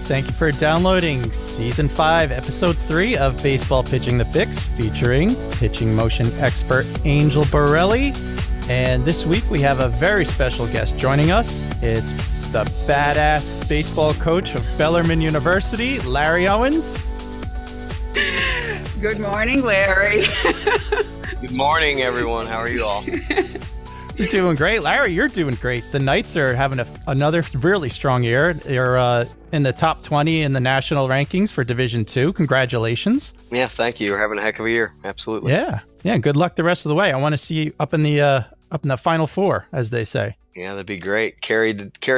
Thank you for downloading Season 5, Episode 3 of Baseball Pitching the Fix, featuring pitching motion expert Angel Borrelli. And this week we have a very special guest joining us. It's the badass baseball coach of Bellarmine University, Larry Owens. Good morning, Larry. Good morning, everyone. How are you all? You're doing great. Larry, you're doing great. The Knights are having another really strong year. You're in the top 20 in the national rankings for Division II. Congratulations. Yeah, thank you. You're having a heck of a year. Absolutely. Yeah. Good luck the rest of the way. I want to see you up in the Final Four, as they say. Yeah, that'd be great. Cary,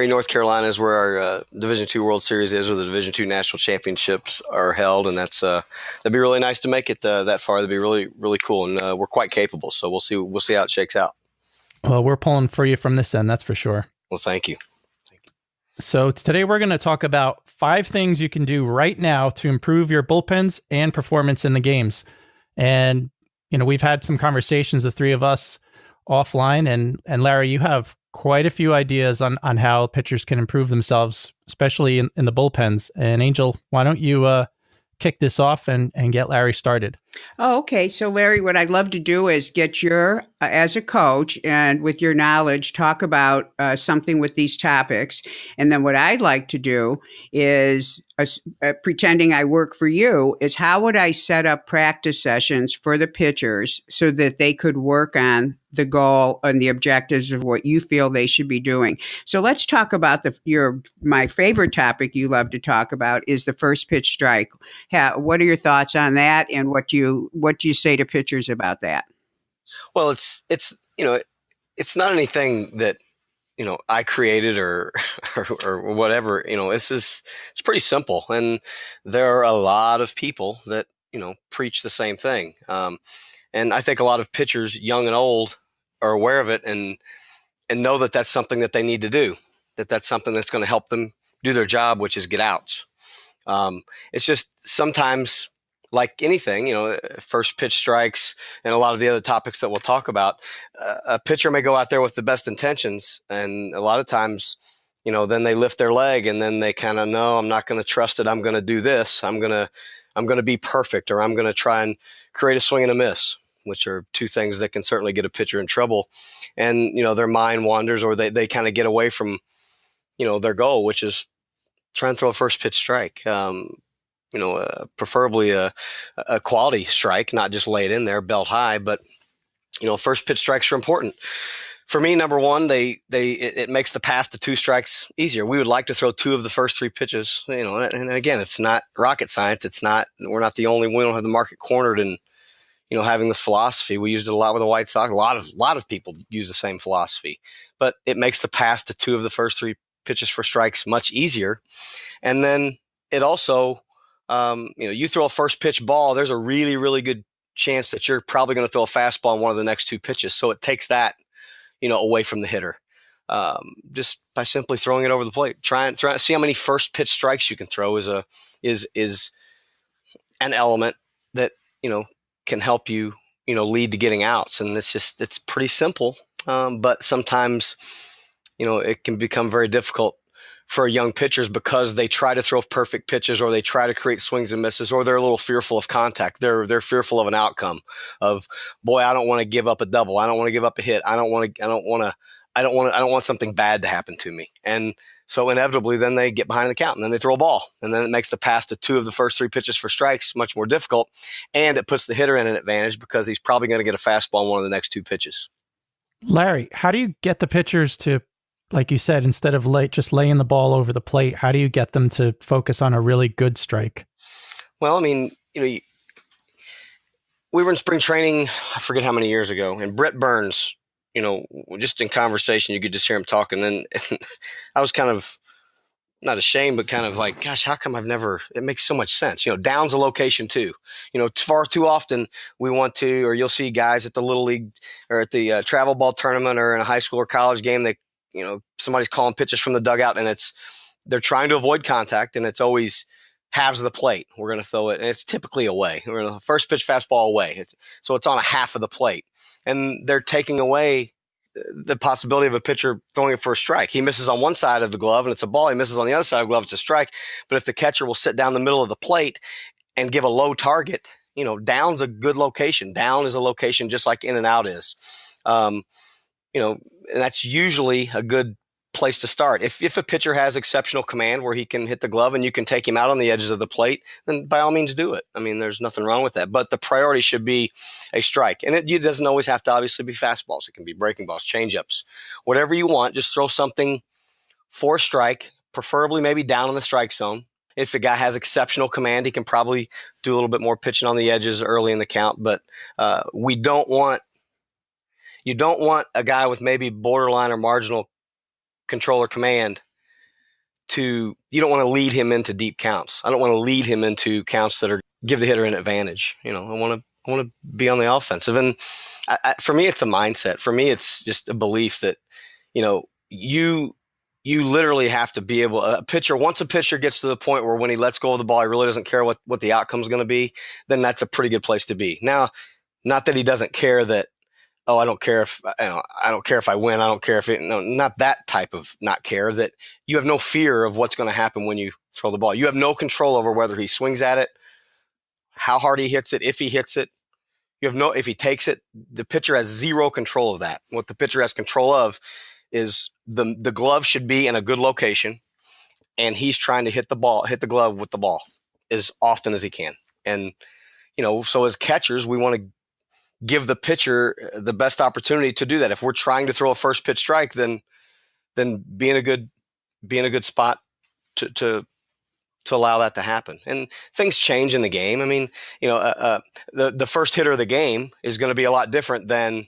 North Carolina is where our Division II World Series is, where the Division II National Championships are held, and that'd be really nice to make it that far. That'd be really, really cool, and we're quite capable. So we'll see how it shakes out. Well, we're pulling for you from this end, that's for sure. Well, thank you. So today we're going to talk about 5 things you can do right now to improve your bullpens and performance in the games. And, we've had some conversations, the three of us, offline. And Larry, you have quite a few ideas on how pitchers can improve themselves, especially in the bullpens. And Angel, why don't you kick this off and get Larry started? Oh, okay. So, Larry, what I'd love to do is get as a coach and with your knowledge, talk about something with these topics. And then what I'd like to do is, pretending I work for you, is how would I set up practice sessions for the pitchers so that they could work on the goal and the objectives of what you feel they should be doing. So let's talk about my favorite topic you love to talk about is the first pitch strike. What are your thoughts on that, and what do you say to pitchers about that? Well, it's not anything that I created or whatever. It's pretty simple, and there are a lot of people that preach the same thing. And I think a lot of pitchers, young and old, are aware of it and know that that's something that they need to do. That's something that's going to help them do their job, which is get outs. It's just sometimes, like anything, first pitch strikes and a lot of the other topics that we'll talk about, a pitcher may go out there with the best intentions. And a lot of times, then they lift their leg and then they kind of know, I'm not going to trust it. I'm going to do this. I'm going to be perfect, or I'm going to try and create a swing and a miss, which are two things that can certainly get a pitcher in trouble. And, their mind wanders, or they kind of get away from, their goal, which is try and throw a first pitch strike. Preferably a quality strike, not just lay it in there belt high, but first pitch strikes are important. For me, number one, it makes the path to 2 strikes easier. We would like to throw 2 of the first 3 pitches, and again, it's not rocket science. We're not the only, we don't have the market cornered in, having this philosophy. We used it a lot with the White Sox. A lot of people use the same philosophy, but it makes the path to 2 of the first 3 pitches for strikes much easier. And then it also, you throw a first pitch ball, there's a really, really good chance that you're probably going to throw a fastball on one of the next 2 pitches. So it takes that, away from the hitter, just by simply throwing it over the plate. Try and see how many first pitch strikes you can throw is an element that, can help you, lead to getting outs. And it's pretty simple. But sometimes, it can become very difficult for young pitchers because they try to throw perfect pitches, or they try to create swings and misses, or they're a little fearful of contact. They're fearful of an outcome of, boy, I don't want to give up a double. I don't want to give up a hit. I don't want something bad to happen to me. And so inevitably then they get behind the count and then they throw a ball, and then it makes the pass to 2 of the first 3 pitches for strikes much more difficult. And it puts the hitter in an advantage because he's probably going to get a fastball on one of the next 2 pitches. Larry, how do you get the pitchers to, like you said, instead of just laying the ball over the plate, how do you get them to focus on a really good strike? Well, I mean, we were in spring training, I forget how many years ago, and Brett Burns, just in conversation, you could just hear him talking. And I was kind of not ashamed, but kind of like, gosh, how come it makes so much sense. Down's a location too. Far too often we want to, or you'll see guys at the Little League or at the travel ball tournament or in a high school or college game, they, somebody's calling pitches from the dugout, and they're trying to avoid contact, and it's always halves of the plate. We're going to throw it, and it's typically away. We're going to first pitch fastball away. So it's on a half of the plate, and they're taking away the possibility of a pitcher throwing it for a strike. He misses on one side of the glove and it's a ball. He misses on the other side of the glove, it's a strike. But if the catcher will sit down the middle of the plate and give a low target, down's a good location. Down is a location just like in and out is. And that's usually a good place to start. If a pitcher has exceptional command where he can hit the glove and you can take him out on the edges of the plate, then by all means do it. I mean, there's nothing wrong with that. But the priority should be a strike. And it doesn't always have to obviously be fastballs. It can be breaking balls, changeups, whatever you want. Just throw something for a strike, preferably maybe down in the strike zone. If the guy has exceptional command, he can probably do a little bit more pitching on the edges early in the count. But you don't want a guy with maybe borderline or marginal controller command you don't want to lead him into deep counts. I don't want to lead him into counts that give the hitter an advantage. I want to be on the offensive. And for me, it's a mindset. For me, it's just a belief that, you literally have to be able, once a pitcher gets to the point where when he lets go of the ball, he really doesn't care what the outcome is going to be, then that's a pretty good place to be. Now, not that he doesn't care that, I don't care if I don't care if I win. I don't care if not that type of not care, that you have no fear of what's going to happen when you throw the ball. You have no control over whether he swings at it, how hard he hits it, if he hits it. If he takes it, the pitcher has zero control of that. What the pitcher has control of is the glove should be in a good location, and he's trying to hit the glove with the ball as often as he can. And, so as catchers, we want to give the pitcher the best opportunity to do that. If we're trying to throw a first pitch strike, then be in a good spot to allow that to happen. And things change in the game. I mean, the first hitter of the game is going to be a lot different than,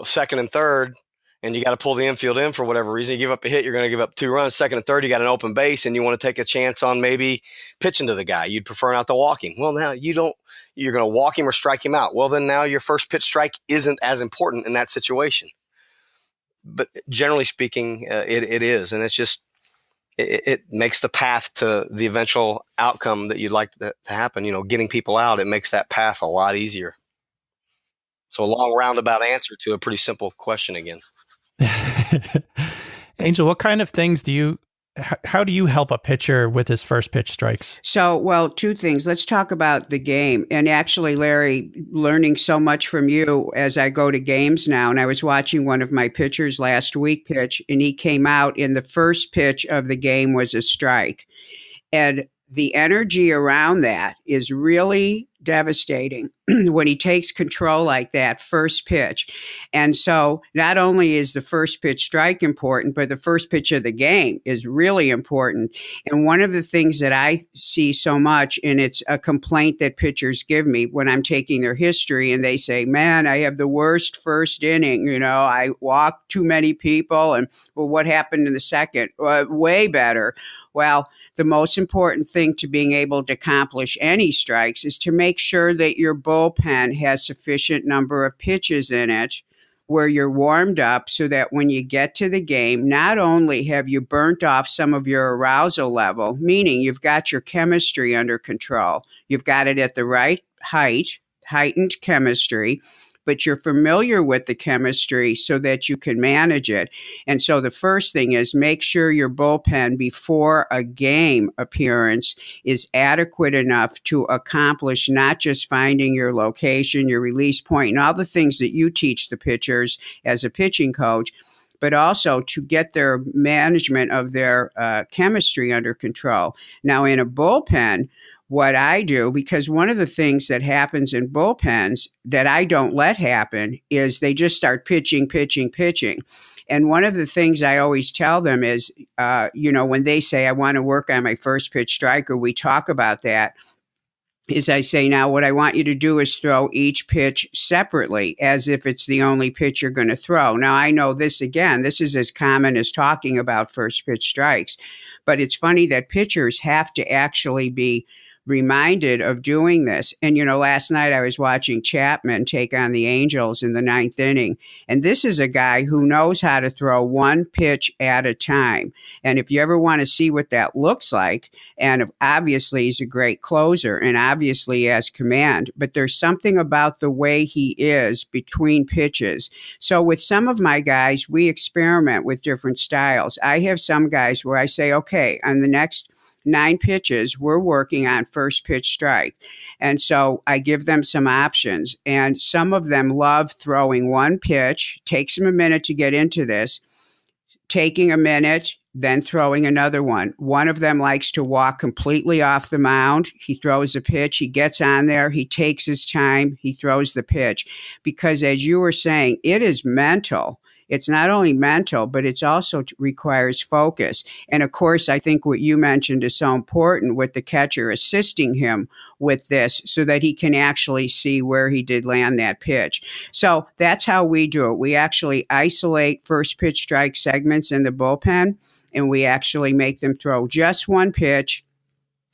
second and third, and you got to pull the infield in for whatever reason. You give up a hit, you're going to give up 2 runs. Second and third, you got an open base, and you want to take a chance on maybe pitching to the guy. You'd prefer not to walk him. Well, now you don't. You're going to walk him or strike him out. Well, then now your first pitch strike isn't as important in that situation. But generally speaking, it is, and it's just it makes the path to the eventual outcome that you'd like to happen. Getting people out, it makes that path a lot easier. So a long roundabout answer to a pretty simple question again. Angel, what kind of things how do you help a pitcher with his first pitch strikes? So, well, 2 things. Let's talk about the game. And actually, Larry, learning so much from you as I go to games now. And I was watching one of my pitchers last week pitch, and he came out in the first pitch of the game was a strike. And the energy around that is really devastating when he takes control like that first pitch. And so not only is the first pitch strike important, but the first pitch of the game is really important. And one of the things that I see so much, and it's a complaint that pitchers give me when I'm taking their history, and they say, man, I have the worst first inning. I walked too many people. And well, what happened in the second? Way better. Well, the most important thing to being able to accomplish any strikes is to make sure that your bullpen has sufficient number of pitches in it where you're warmed up so that when you get to the game, not only have you burnt off some of your arousal level, meaning you've got your chemistry under control, you've got it at the right height, heightened chemistry, but you're familiar with the chemistry so that you can manage it. And so the first thing is make sure your bullpen before a game appearance is adequate enough to accomplish not just finding your location, your release point, and all the things that you teach the pitchers as a pitching coach, but also to get their management of their chemistry under control. Now, in a bullpen, what I do, because one of the things that happens in bullpens that I don't let happen is they just start pitching. And one of the things I always tell them is, when they say, I want to work on my first pitch strike, or we talk about that, is I say, now what I want you to do is throw each pitch separately as if it's the only pitch you're going to throw. Now, I know this is as common as talking about first pitch strikes, but it's funny that pitchers have to actually be reminded of doing this. And, last night I was watching Chapman take on the Angels in the ninth inning. And this is a guy who knows how to throw one pitch at a time. And if you ever want to see what that looks like, and obviously he's a great closer and obviously he has command, but there's something about the way he is between pitches. So with some of my guys, we experiment with different styles. I have some guys where I say, okay, on the next 9 pitches, we're working on first pitch strike. And so I give them some options. And some of them love throwing one pitch, takes them a minute to get into this, taking a minute, then throwing another one. One of them likes to walk completely off the mound. He throws a pitch. He gets on there. He takes his time. He throws the pitch. Because as you were saying, it is mental. It's not only mental, but it's also requires focus. And of course, I think what you mentioned is so important with the catcher assisting him with this so that he can actually see where he did land that pitch. So that's how we do it. We actually isolate first pitch strike segments in the bullpen, and we actually make them throw just one pitch.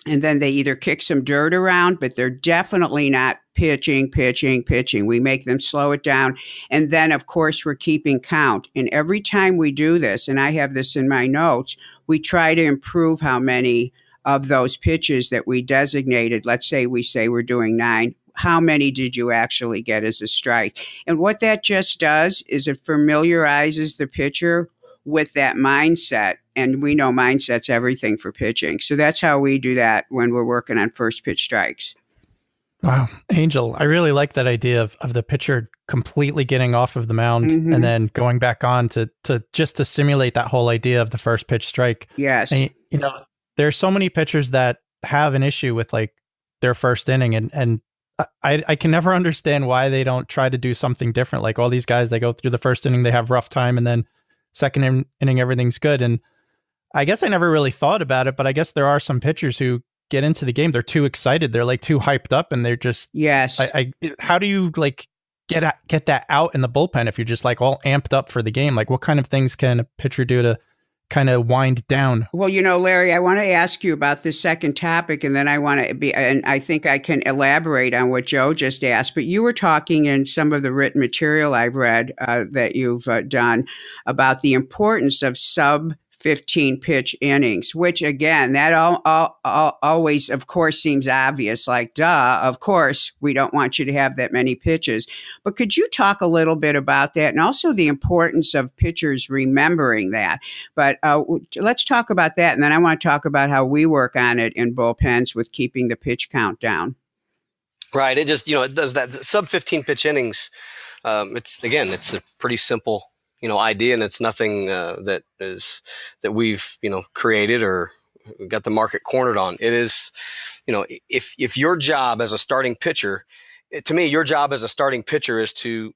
And then they either kick some dirt around, but they're definitely not pitching. We make them slow it down. And then, of course, we're keeping count. And every time we do this, and I have this in my notes, we try to improve how many of those pitches that we designated. Let's say we're doing 9. How many did you actually get as a strike? And what that just does is it familiarizes the pitcher with that mindset. And we know mindset's everything for pitching. So that's how we do that when we're working on first pitch strikes. Wow. Angel, I really like that idea of the pitcher completely getting off of the mound and then going back on to just to simulate that whole idea of the first pitch strike. Yes. And, there's so many pitchers that have an issue with like their first inning and I can never understand why they don't try to do something different. Like all these guys, they go through the first inning, they have rough time, and then second inning, everything's good. And I guess I never really thought about it, but I guess there are some pitchers who get into the game. They're too excited. They're like too hyped up and they're just, yes. How do you like get that out in the bullpen if you're just like all amped up for the game? Like what kind of things can a pitcher do to kind of wind down? Well, Larry, I want to ask you about this second topic, and then and I think I can elaborate on what Joe just asked, but you were talking in some of the written material I've read that you've done about the importance of sub 15 pitch innings, which again, that always, of course, seems obvious, like, duh, of course, we don't want you to have that many pitches. But could you talk a little bit about that and also the importance of pitchers remembering that? But let's talk about that. And then I want to talk about how we work on it in bullpens with keeping the pitch count down. Right. It just, it does that sub 15 pitch innings. It's a pretty simple idea, and it's nothing that we've created or got the market cornered on. It is, if your job as a starting pitcher, to me, your job as a starting pitcher is to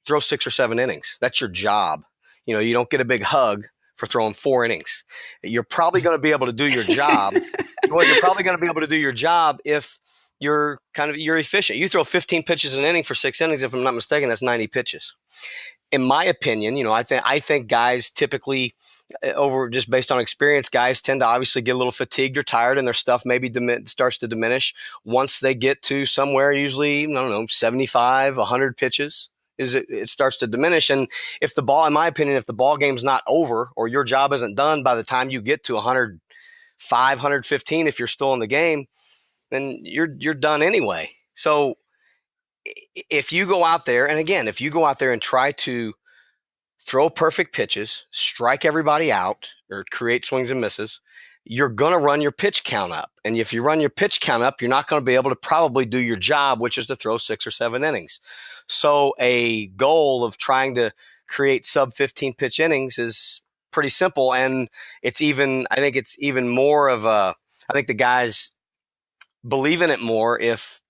throw 6 or 7 innings. That's your job. You don't get a big hug for throwing 4 innings. You're probably going to be able to do your job. Well, you're probably going to be able to do your job if you're efficient. You throw 15 pitches an inning for 6 innings. If I'm not mistaken, that's 90 pitches. In my opinion, I think guys typically, over just based on experience, guys tend to obviously get a little fatigued or tired, and their stuff maybe starts to diminish once they get to somewhere. Usually, 75, 100 pitches it starts to diminish. And if the ball game's not over or your job isn't done by the time you get to 105, 115, if you're still in the game, then you're done anyway. So if you go out there, and try to throw perfect pitches, strike everybody out, or create swings and misses, you're going to run your pitch count up. And if you run your pitch count up, you're not going to be able to probably do your job, which is to throw 6 or 7 innings. So a goal of trying to create sub 15 pitch innings is pretty simple. And I think it's even more of I think the guys believe in it more if,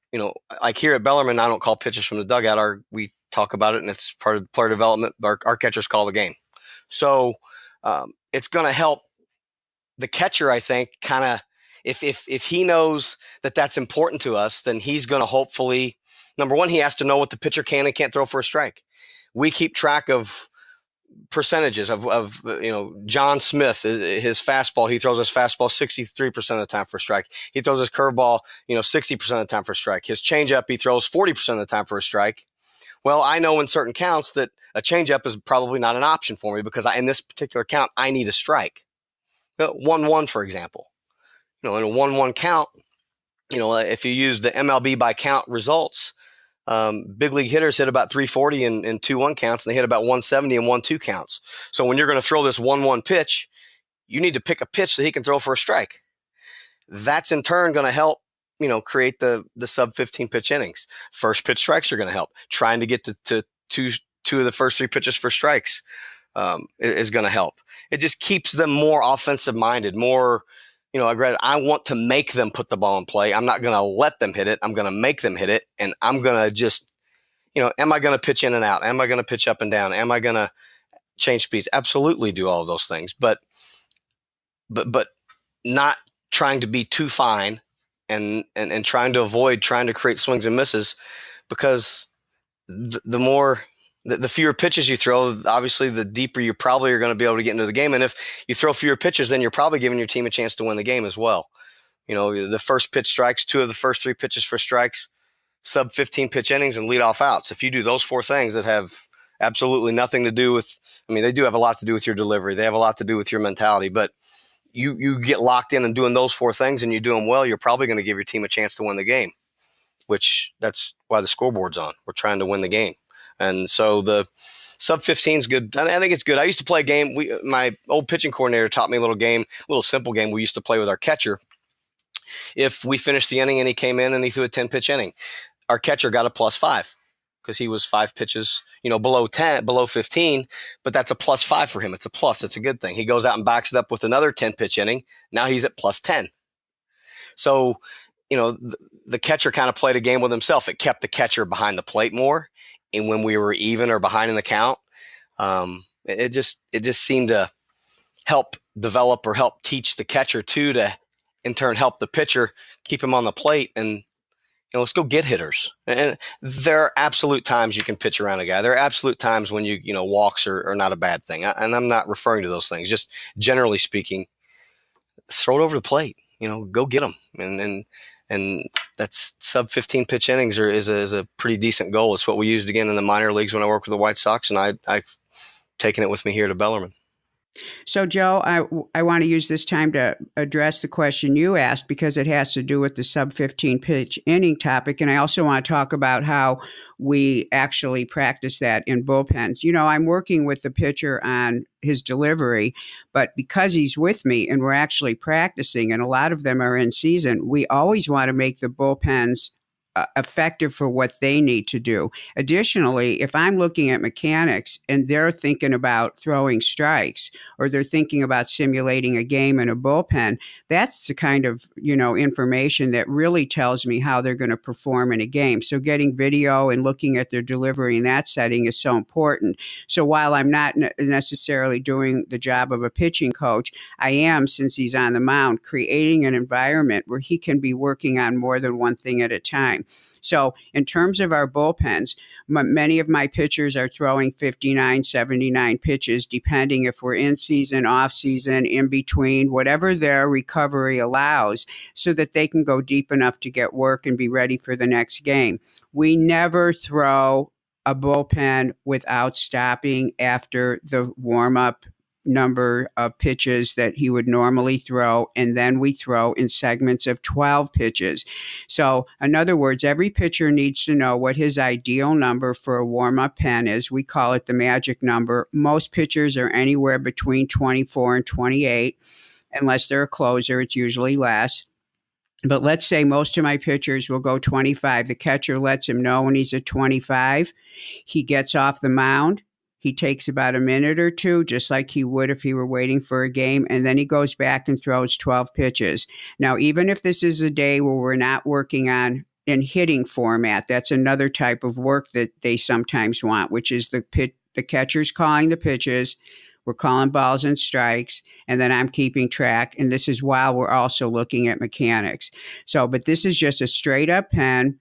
like here at Bellarmine, I don't call pitches from the dugout. We talk about it, and it's part of player development. Our catchers call the game. So it's going to help the catcher, I think, kind of, if he knows that that's important to us, then he's going to hopefully, number one, he has to know what the pitcher can and can't throw for a strike. We keep track of percentages of John Smith, his fastball, he throws his fastball 63% of the time for a strike. He throws his curveball, 60% of the time for a strike. His changeup, he throws 40% of the time for a strike. Well, I know in certain counts that a changeup is probably not an option for me because in this particular count, I need a strike. 1-1, for example. In a 1-1 count, if you use the MLB by count results, big league hitters hit about 340 in 2-1 counts, and they hit about 170 in 1-2 counts. So when you're going to throw this 1-1 pitch, you need to pick a pitch that he can throw for a strike. That's in turn going to help, create the sub 15 pitch innings. First pitch strikes are going to help. Trying to get to two of the first 3 pitches for strikes is going to help. It just keeps them more offensive minded, more. I want to make them put the ball in play. I'm not going to let them hit it. I'm going to make them hit it. And I'm going to just, am I going to pitch in and out? Am I going to pitch up and down? Am I going to change speeds? Absolutely do all of those things. But not trying to be too fine and trying to avoid trying to create swings and misses, because the fewer pitches you throw, obviously, the deeper you probably are going to be able to get into the game. And if you throw fewer pitches, then you're probably giving your team a chance to win the game as well. The first pitch strikes, 2 of the first 3 pitches for strikes, sub 15 pitch innings, and leadoff outs. If you do those 4 things that have absolutely nothing to do with, they do have a lot to do with your delivery. They have a lot to do with your mentality, but you get locked in and doing those 4 things and you do them well, you're probably going to give your team a chance to win the game, which that's why the scoreboard's on. We're trying to win the game. And so the sub 15 is good. I think it's good. I used to play a game. My old pitching coordinator taught me a little simple game we used to play with our catcher. If we finished the inning and he came in and he threw a 10-pitch inning, our catcher got a +5 because he was 5 pitches, below 15, but that's a +5 for him. It's a plus. It's a good thing. He goes out and backs it up with another 10-pitch inning. Now he's at +10. So, the catcher kind of played a game with himself. It kept the catcher behind the plate more. And when we were even or behind in the count, it just seemed to help develop or help teach the catcher too, to in turn help the pitcher keep him on the plate and let's go get hitters. And there are absolute times you can pitch around a guy. There are absolute times when walks are not a bad thing. And I'm not referring to those things. Just generally speaking, throw it over the plate. Go get them. And that's sub 15 pitch innings is a pretty decent goal. It's what we used again in the minor leagues when I worked with the White Sox, and I've taken it with me here to Bellarmine. So, Joe, I want to use this time to address the question you asked because it has to do with the sub 15 pitch inning topic. And I also want to talk about how we actually practice that in bullpens. I'm working with the pitcher on his delivery, but because he's with me and we're actually practicing, and a lot of them are in season, we always want to make the bullpens effective for what they need to do. Additionally, if I'm looking at mechanics and they're thinking about throwing strikes or they're thinking about simulating a game in a bullpen, that's the kind of, information that really tells me how they're going to perform in a game. So getting video and looking at their delivery in that setting is so important. So while I'm not necessarily doing the job of a pitching coach, I am, since he's on the mound, creating an environment where he can be working on more than one thing at a time. So in terms of our bullpens, many of my pitchers are throwing 59, 79 pitches, depending if we're in season, off season, in between, whatever their recovery allows, so that they can go deep enough to get work and be ready for the next game. We never throw a bullpen without stopping after the warm-up number of pitches that he would normally throw, and then we throw in segments of 12 pitches. So in other words, every pitcher needs to know what his ideal number for a warm-up pen is. We call it the magic number. Most pitchers are anywhere between 24 and 28. Unless they're a closer, it's usually less. But let's say most of my pitchers will go 25. The catcher lets him know when he's at 25. He gets off the mound. He takes about a minute or two, just like he would if he were waiting for a game, and then he goes back and throws 12 pitches. Now, even if this is a day where we're not working on in hitting format, that's another type of work that they sometimes want, which is the catcher's calling the pitches, we're calling balls and strikes, and then I'm keeping track, and this is while we're also looking at mechanics. So, but this is just a straight up pen.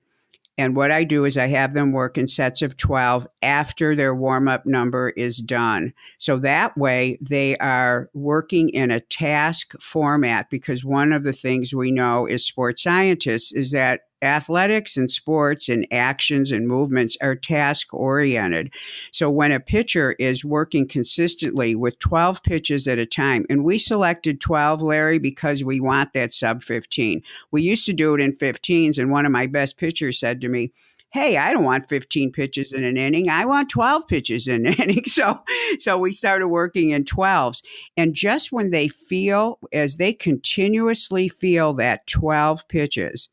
And what I do is I have them work in sets of 12 after their warm-up number is done. So that way they are working in a task format, because one of the things we know as sports scientists is that athletics and sports and actions and movements are task oriented. So when a pitcher is working consistently with 12 pitches at a time, and we selected 12, Larry, because we want that sub 15. We used to do it in 15s, and one of my best pitchers said to me, hey, I don't want 15 pitches in an inning. I want 12 pitches in an inning. So we started working in 12s. And just when they feel, as they continuously feel that 12 pitches,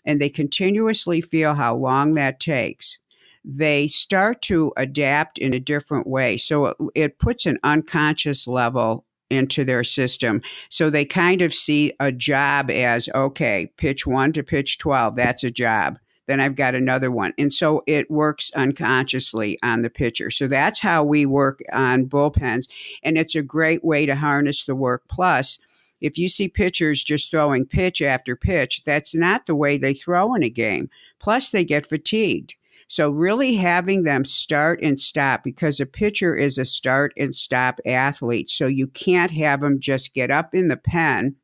and they continuously feel how long that takes, they start to adapt in a different way. So it puts an unconscious level into their system. So they kind of see a job as, okay, pitch 1 to pitch 12, that's a job. Then I've got another one. And so it works unconsciously on the pitcher. So that's how we work on bullpens. And it's a great way to harness the work. Plus, if you see pitchers just throwing pitch after pitch, that's not the way they throw in a game. Plus, they get fatigued. So really having them start and stop, because a pitcher is a start and stop athlete. So you can't have them just get up in the pen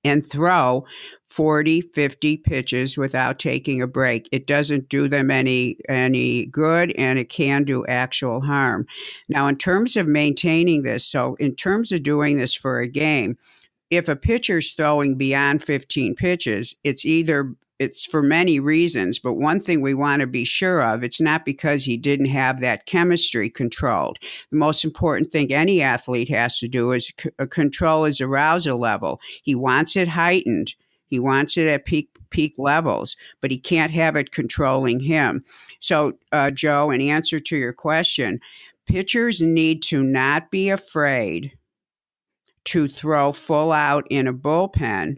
and throw 40, 50 pitches without taking a break. It doesn't do them any good, and it can do actual harm. Now, in terms of maintaining this, so in terms of doing this for a game, if a pitcher's throwing beyond 15 pitches, it's for many reasons, but one thing we want to be sure of, it's not because he didn't have that chemistry controlled. The most important thing any athlete has to do is control his arousal level. He wants it heightened. He wants it at peak levels, but he can't have it controlling him. So, Joe, in answer to your question, pitchers need to not be afraid to throw full out in a bullpen,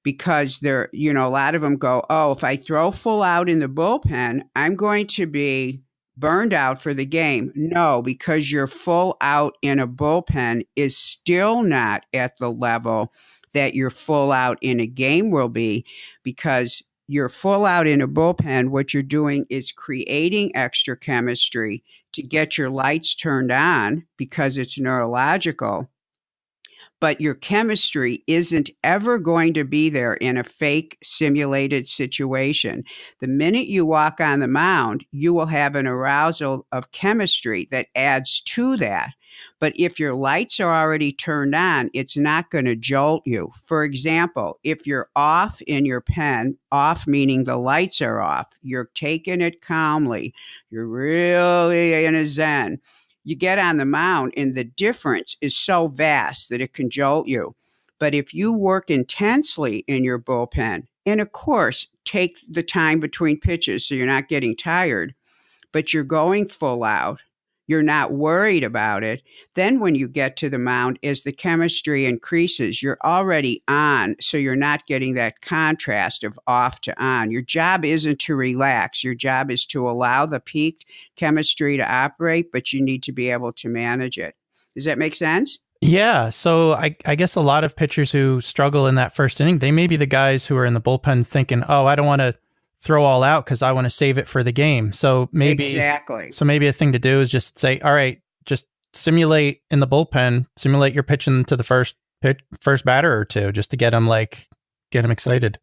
because a lot of them go, oh, if I throw full out in the bullpen, I'm going to be burned out for the game. No, because your full out in a bullpen is still not at the level that your full out in a game will be, because your full out in a bullpen, what you're doing is creating extra chemistry to get your lights turned on, because it's neurological. But your chemistry isn't ever going to be there in a fake simulated situation. The minute you walk on the mound, you will have an arousal of chemistry that adds to that. But if your lights are already turned on, it's not going to jolt you. For example, if you're off in your pen, off meaning the lights are off, you're taking it calmly, you're really in a zen. You get on the mound and the difference is so vast that it can jolt you. But if you work intensely in your bullpen, and of course, take the time between pitches so you're not getting tired, but you're going full out, you're not worried about it, then when you get to the mound, as the chemistry increases, you're already on, so you're not getting that contrast of off to on. Your job isn't to relax. Your job is to allow the peak chemistry to operate, but you need to be able to manage it. Does that make sense? Yeah. So I guess a lot of pitchers who struggle in that first inning, they may be the guys who are in the bullpen thinking, oh, I don't want to throw all out because I want to save it for the game. So maybe a thing to do is just say, all right, just simulate in the bullpen, simulate your pitching to the first batter or two, just to get them excited.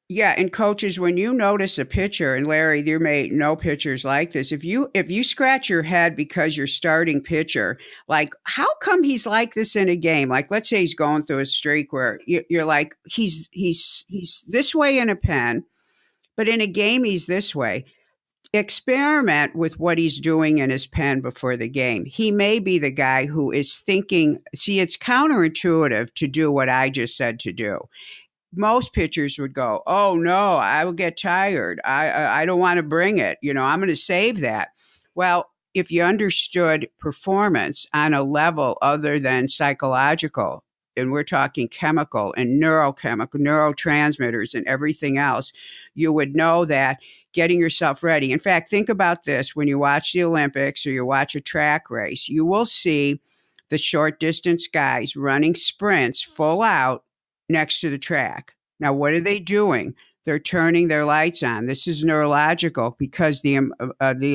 Yeah, and coaches, when you notice a pitcher, and Larry, you may know pitchers like this, if you scratch your head because your starting pitcher, like, how come he's like this in a game? Like, let's say he's going through a streak where you're like, he's this way in a pen, but in a game, he's this way. Experiment with what he's doing in his pen before the game. He may be the guy who is thinking, see, it's counterintuitive to do what I just said to do. Most pitchers would go, oh, no, I will get tired. I don't want to bring it. I'm going to save that. Well, if you understood performance on a level other than psychological, and we're talking chemical and neurotransmitters and everything else, you would know that getting yourself ready. In fact, think about this. When you watch the Olympics or you watch a track race, you will see the short distance guys running sprints full out next to the track. Now, what are they doing? they're turning their lights on. This is neurological because the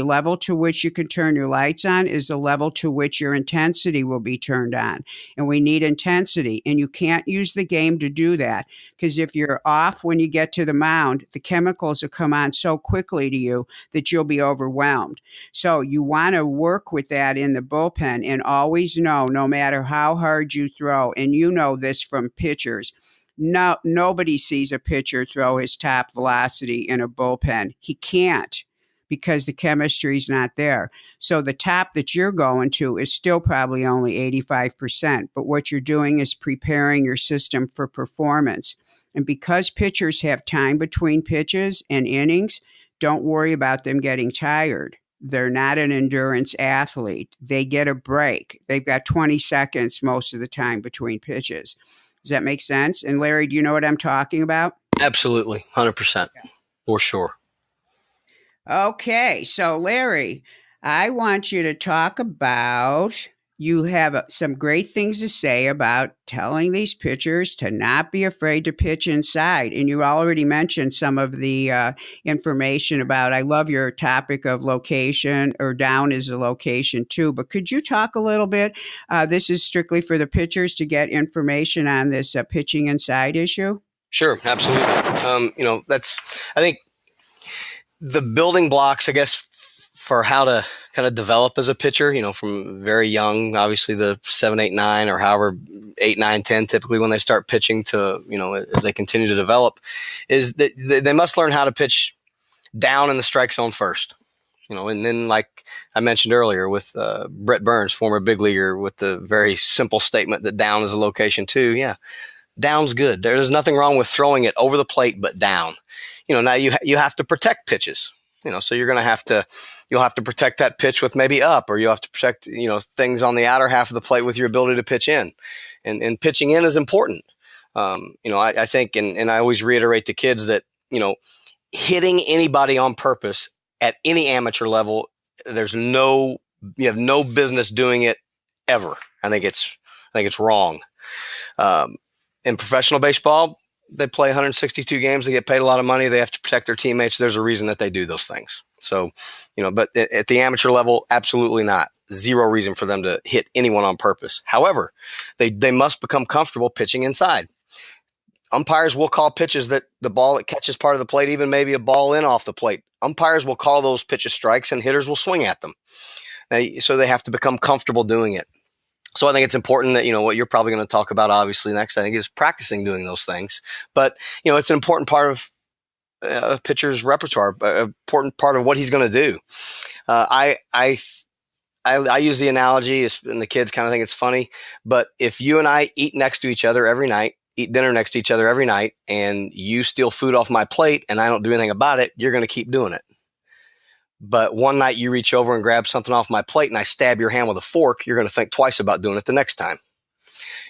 level to which you can turn your lights on is the level to which your intensity will be turned on. And we need intensity. And you can't use the game to do that, because if you're off when you get to the mound, the chemicals will come on so quickly to you that you'll be overwhelmed. So you want to work with that in the bullpen and always know, no matter how hard you throw, and you know this from pitchers, nobody sees a pitcher throw his top velocity in a bullpen. He can't, because the chemistry is not there. So the top that you're going to is still probably only 85%. But what you're doing is preparing your system for performance. And because pitchers have time between pitches and innings, don't worry about them getting tired. They're not an endurance athlete. They get a break. They've got 20 seconds most of the time between pitches. Does that make sense? And Larry, do you know what I'm talking about? Absolutely. 100%. For sure. Okay. So Larry, I want you to talk about, you have some great things to say about telling these pitchers to not be afraid to pitch inside. And you already mentioned some of the information about, I love your topic of location, or down is a location too. But could you talk a little bit? This is strictly for the pitchers to get information on this pitching inside issue. Sure. Absolutely. I think the building blocks, I guess, for how to kind of develop as a pitcher, from very young, obviously the 7, 8, 9, or however 8, 9, 10, typically when they start pitching to, as they continue to develop, is that they must learn how to pitch down in the strike zone first. And then, like I mentioned earlier with Brett Burns, former big leaguer, with the very simple statement that down is a location too. Yeah, down's good. There's nothing wrong with throwing it over the plate, but down. Now you have to protect pitches. So you'll have to protect that pitch with maybe up, or you'll have to protect, things on the outer half of the plate with your ability to pitch in, and pitching in is important. I think, and I always reiterate to kids that, hitting anybody on purpose at any amateur level, you have no business doing it ever. I think it's wrong. In professional baseball, they play 162 games. They get paid a lot of money. They have to protect their teammates. There's a reason that they do those things. So, but at the amateur level, absolutely not. Zero reason for them to hit anyone on purpose. However, they must become comfortable pitching inside. Umpires will call pitches that the ball that catches part of the plate, even maybe a ball in off the plate. Umpires will call those pitches strikes, and hitters will swing at them. Now, so they have to become comfortable doing it. So I think it's important that, what you're probably going to talk about obviously next, I think, is practicing doing those things. But, it's an important part of a pitcher's repertoire, an important part of what he's going to do. I use the analogy, and the kids kind of think it's funny, but if you and I eat next to each other every night, eat dinner next to each other every night, and you steal food off my plate and I don't do anything about it, you're going to keep doing it. But one night you reach over and grab something off my plate and I stab your hand with a fork, you're going to think twice about doing it the next time.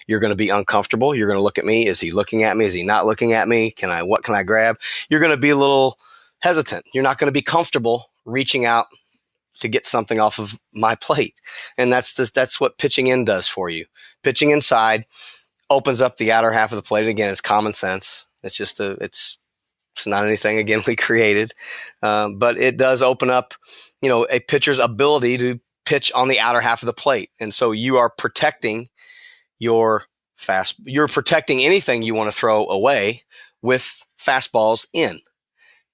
You're going to be uncomfortable. You're going to look at me. Is he looking at me? Is he not looking at me? What can I grab? You're going to be a little hesitant. You're not going to be comfortable reaching out to get something off of my plate. And that's what pitching in does for you. Pitching inside opens up the outer half of the plate. Again, it's common sense. It's not anything, again, we created, but it does open up, a pitcher's ability to pitch on the outer half of the plate. And so you are protecting you're protecting anything you want to throw away with fastballs in,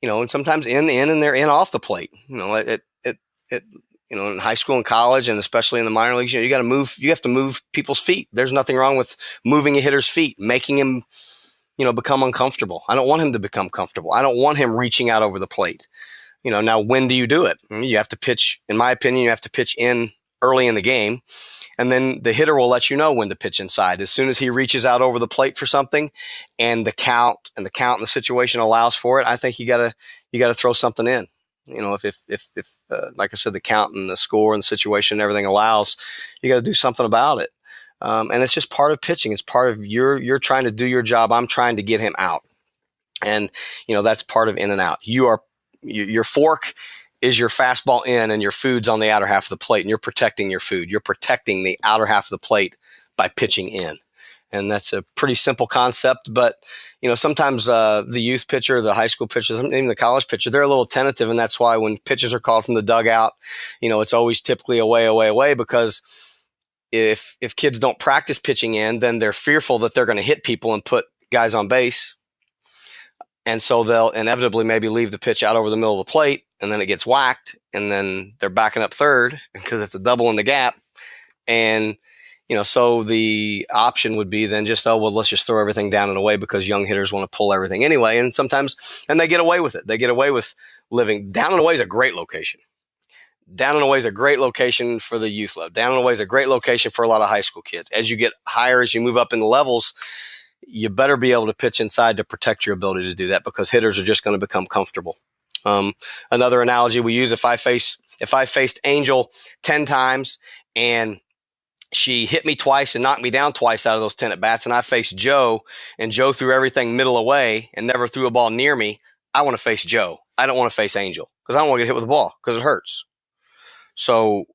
and sometimes in, and they're in off the plate. In high school and college, and especially in the minor leagues, you have to move people's feet. There's nothing wrong with moving a hitter's feet, making him, become uncomfortable. I don't want him to become comfortable. I don't want him reaching out over the plate. Now when do you do it? You have to pitch, in my opinion, you have to pitch in early in the game, and then the hitter will let you know when to pitch inside. As soon as he reaches out over the plate for something and the count and the situation allows for it, I think you gotta throw something in. If like I said, the count and the score and the situation and everything allows, you got to do something about it. And it's just part of pitching. It's part of you're trying to do your job. I'm trying to get him out. And, that's part of in and out. Your fork is your fastball in, and your food's on the outer half of the plate, and you're protecting your food. You're protecting the outer half of the plate by pitching in. And that's a pretty simple concept, but sometimes the youth pitcher, the high school pitcher, even the college pitcher, they're a little tentative, and that's why when pitches are called from the dugout, it's always typically away, because if kids don't practice pitching in, then they're fearful that they're going to hit people and put guys on base, and so they'll inevitably maybe leave the pitch out over the middle of the plate, and then it gets whacked, and then they're backing up third because it's a double in the gap, and so the option would be then just, let's just throw everything down and away because young hitters want to pull everything anyway. And they get away with it. They get away with living. Down and away is a great location. Down and away is a great location for the youth level. Down and away is a great location for a lot of high school kids. As you get higher, as you move up in the levels, you better be able to pitch inside to protect your ability to do that because hitters are just going to become comfortable. Another analogy we use, if I faced Angel 10 times and she hit me twice and knocked me down twice out of those 10 at bats, and I faced Joe, and Joe threw everything middle away and never threw a ball near me, I want to face Joe. I don't want to face Angel because I don't want to get hit with the ball because it hurts. So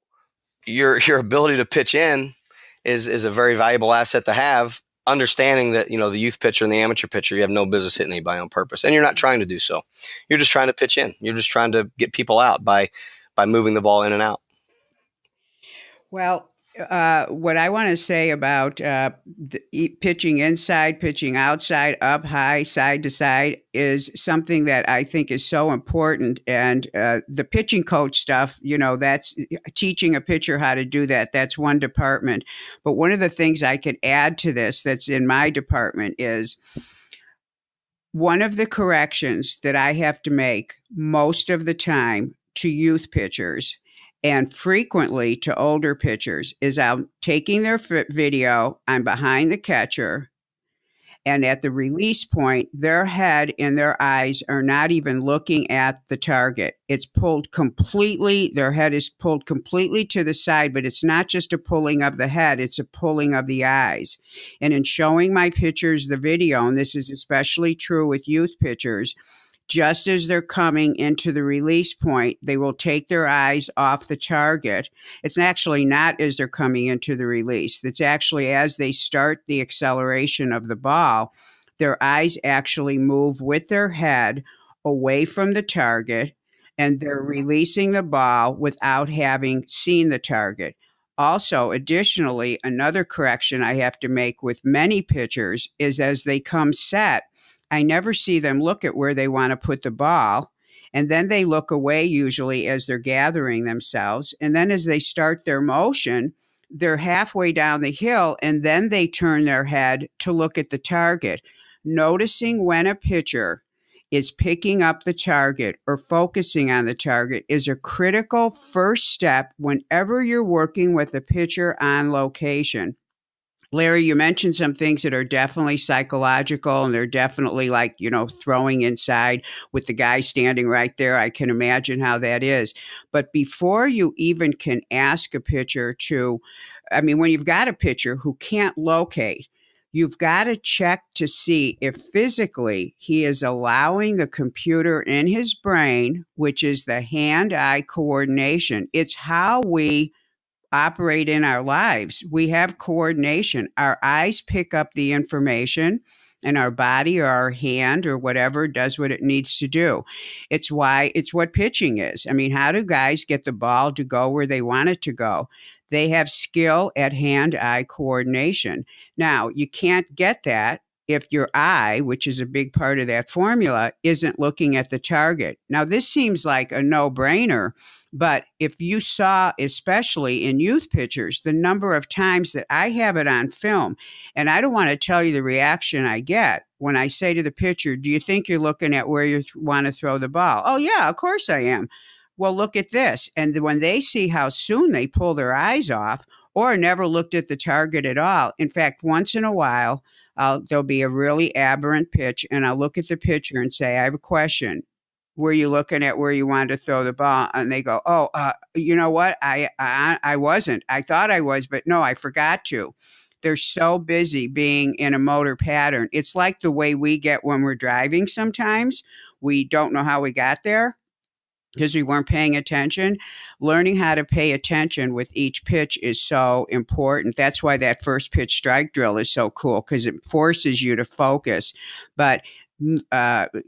your ability to pitch in is a very valuable asset to have, understanding that, the youth pitcher and the amateur pitcher, you have no business hitting anybody on purpose, and you're not trying to do so. You're just trying to pitch in. You're just trying to get people out by moving the ball in and out. Well, what I want to say about pitching inside, pitching outside, up, high, side to side is something that I think is so important. And the pitching coach stuff, that's teaching a pitcher how to do that. That's one department. But one of the things I could add to this that's in my department is one of the corrections that I have to make most of the time to youth pitchers and frequently to older pitchers is I'm taking their video, I'm behind the catcher, and at the release point, their head and their eyes are not even looking at the target. It's pulled completely, their head is pulled completely to the side, but it's not just a pulling of the head, it's a pulling of the eyes. And in showing my pitchers the video, and this is especially true with youth pitchers, just as they're coming into the release point, they will take their eyes off the target. It's actually not as they're coming into the release. It's actually as they start the acceleration of the ball, their eyes actually move with their head away from the target, and they're releasing the ball without having seen the target. Also, additionally, another correction I have to make with many pitchers is as they come set, I never see them look at where they want to put the ball. And then they look away usually as they're gathering themselves. And then as they start their motion, they're halfway down the hill and then they turn their head to look at the target. Noticing when a pitcher is picking up the target or focusing on the target is a critical first step whenever you're working with a pitcher on location. Larry, you mentioned some things that are definitely psychological and they're definitely like, throwing inside with the guy standing right there. I can imagine how that is. But before you even can ask a pitcher when you've got a pitcher who can't locate, you've got to check to see if physically he is allowing the computer in his brain, which is the hand-eye coordination. It's how we operate in our lives. We have coordination. Our eyes pick up the information and our body or our hand or whatever does what it needs to do. It's what pitching is. How do guys get the ball to go where they want it to go? They have skill at hand-eye coordination. Now, you can't get that if your eye, which is a big part of that formula, isn't looking at the target. Now, this seems like a no-brainer, but if you saw, especially in youth pitchers, the number of times that I have it on film, and I don't want to tell you the reaction I get when I say to the pitcher, do you think you're looking at where you want to throw the ball? Oh, yeah, of course I am. Well, look at this. And when they see how soon they pull their eyes off or never looked at the target at all, in fact, once in a while, there'll be a really aberrant pitch, and I'll look at the pitcher and say, I have a question. Were you looking at where you wanted to throw the ball? And they go, you know what? I wasn't. I thought I was, but no, I forgot to. They're so busy being in a motor pattern. It's like the way we get when we're driving sometimes. We don't know how we got there. because we weren't paying attention. Learning how to pay attention with each pitch is so important. That's why that first pitch strike drill is so cool, because it forces you to focus. But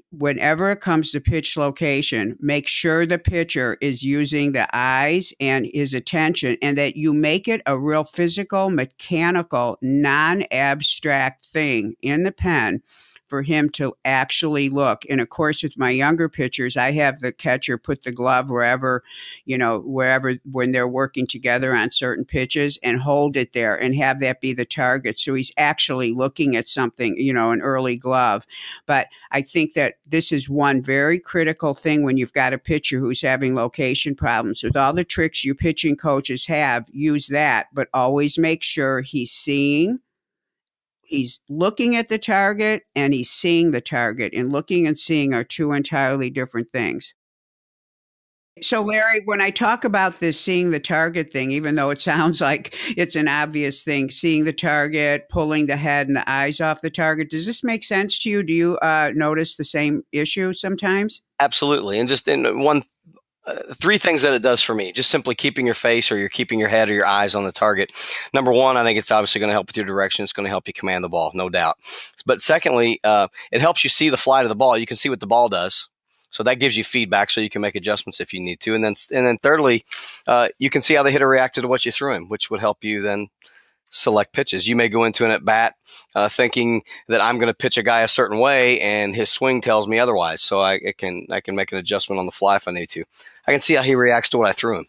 whenever it comes to pitch location, make sure the pitcher is using the eyes and his attention, and that you make it a real physical, mechanical, non-abstract thing in the pen for him to actually look. And of course, with my younger pitchers, I have the catcher put the glove wherever when they're working together on certain pitches, and hold it there and have that be the target. So he's actually looking at something, an early glove. But I think that this is one very critical thing when you've got a pitcher who's having location problems. With all the tricks you pitching coaches have, use that, but always make sure he's looking at the target and he's seeing the target, and looking and seeing are two entirely different things. So, Larry, when I talk about this seeing the target thing, even though it sounds like it's an obvious thing, seeing the target, pulling the head and the eyes off the target, does this make sense to you? Do you notice the same issue sometimes? Absolutely. And just in three things that it does for me, just simply keeping your face, or you're keeping your head or your eyes on the target. Number one, I think it's obviously going to help with your direction. It's going to help you command the ball, no doubt. But secondly, it helps you see the flight of the ball. You can see what the ball does. So that gives you feedback, so you can make adjustments if you need to. And then thirdly, you can see how the hitter reacted to what you threw him, which would help you then select pitches. You may go into an at-bat thinking that I'm going to pitch a guy a certain way, and his swing tells me otherwise. So I can make an adjustment on the fly if I need to. I can see how he reacts to what I threw him.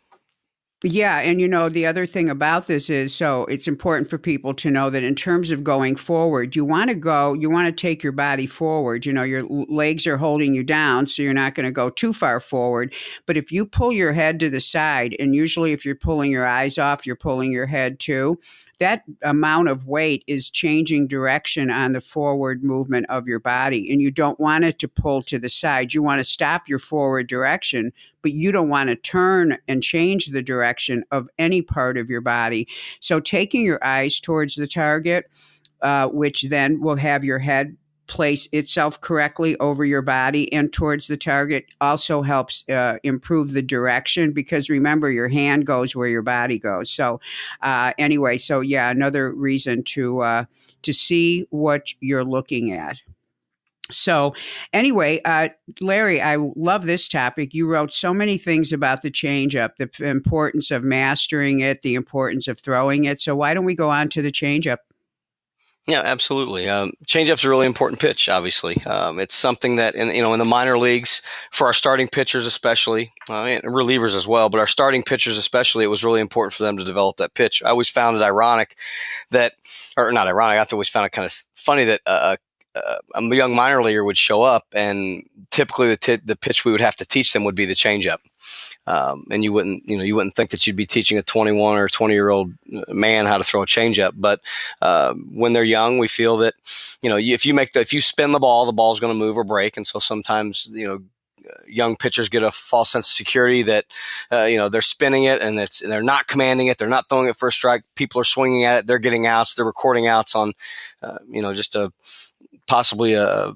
Yeah. And, the other thing about this is, so it's important for people to know that in terms of going forward, you want to take your body forward. Your legs are holding you down, so you're not going to go too far forward. But if you pull your head to the side, and usually if you're pulling your eyes off, you're pulling your head too, that amount of weight is changing direction on the forward movement of your body. And you don't want it to pull to the side. You want to stop your forward direction, but you don't want to turn and change the direction of any part of your body. So taking your eyes towards the target, which then will have your head place itself correctly over your body and towards the target, also helps improve the direction, because remember, your hand goes where your body goes. So anyway, another reason to see what you're looking at. So anyway, Larry, I love this topic. You wrote so many things about the changeup, the importance of mastering it, the importance of throwing it. So why don't we go on to the changeup? Yeah, absolutely. Changeup's a really important pitch. Obviously, it's something that in the minor leagues, for our starting pitchers especially, and relievers as well, but our starting pitchers especially, it was really important for them to develop that pitch. I always found it ironic I always found it kind of funny that a young minor leaguer would show up, and typically the pitch we would have to teach them would be the changeup. And you wouldn't think that you'd be teaching a 21 or 20-year-old man how to throw a changeup. But when they're young, we feel that if you spin the ball's going to move or break, and so sometimes young pitchers get a false sense of security that they're spinning it and they're not commanding it, they're not throwing it for a strike. People are swinging at it, they're getting outs, they're recording outs on just possibly a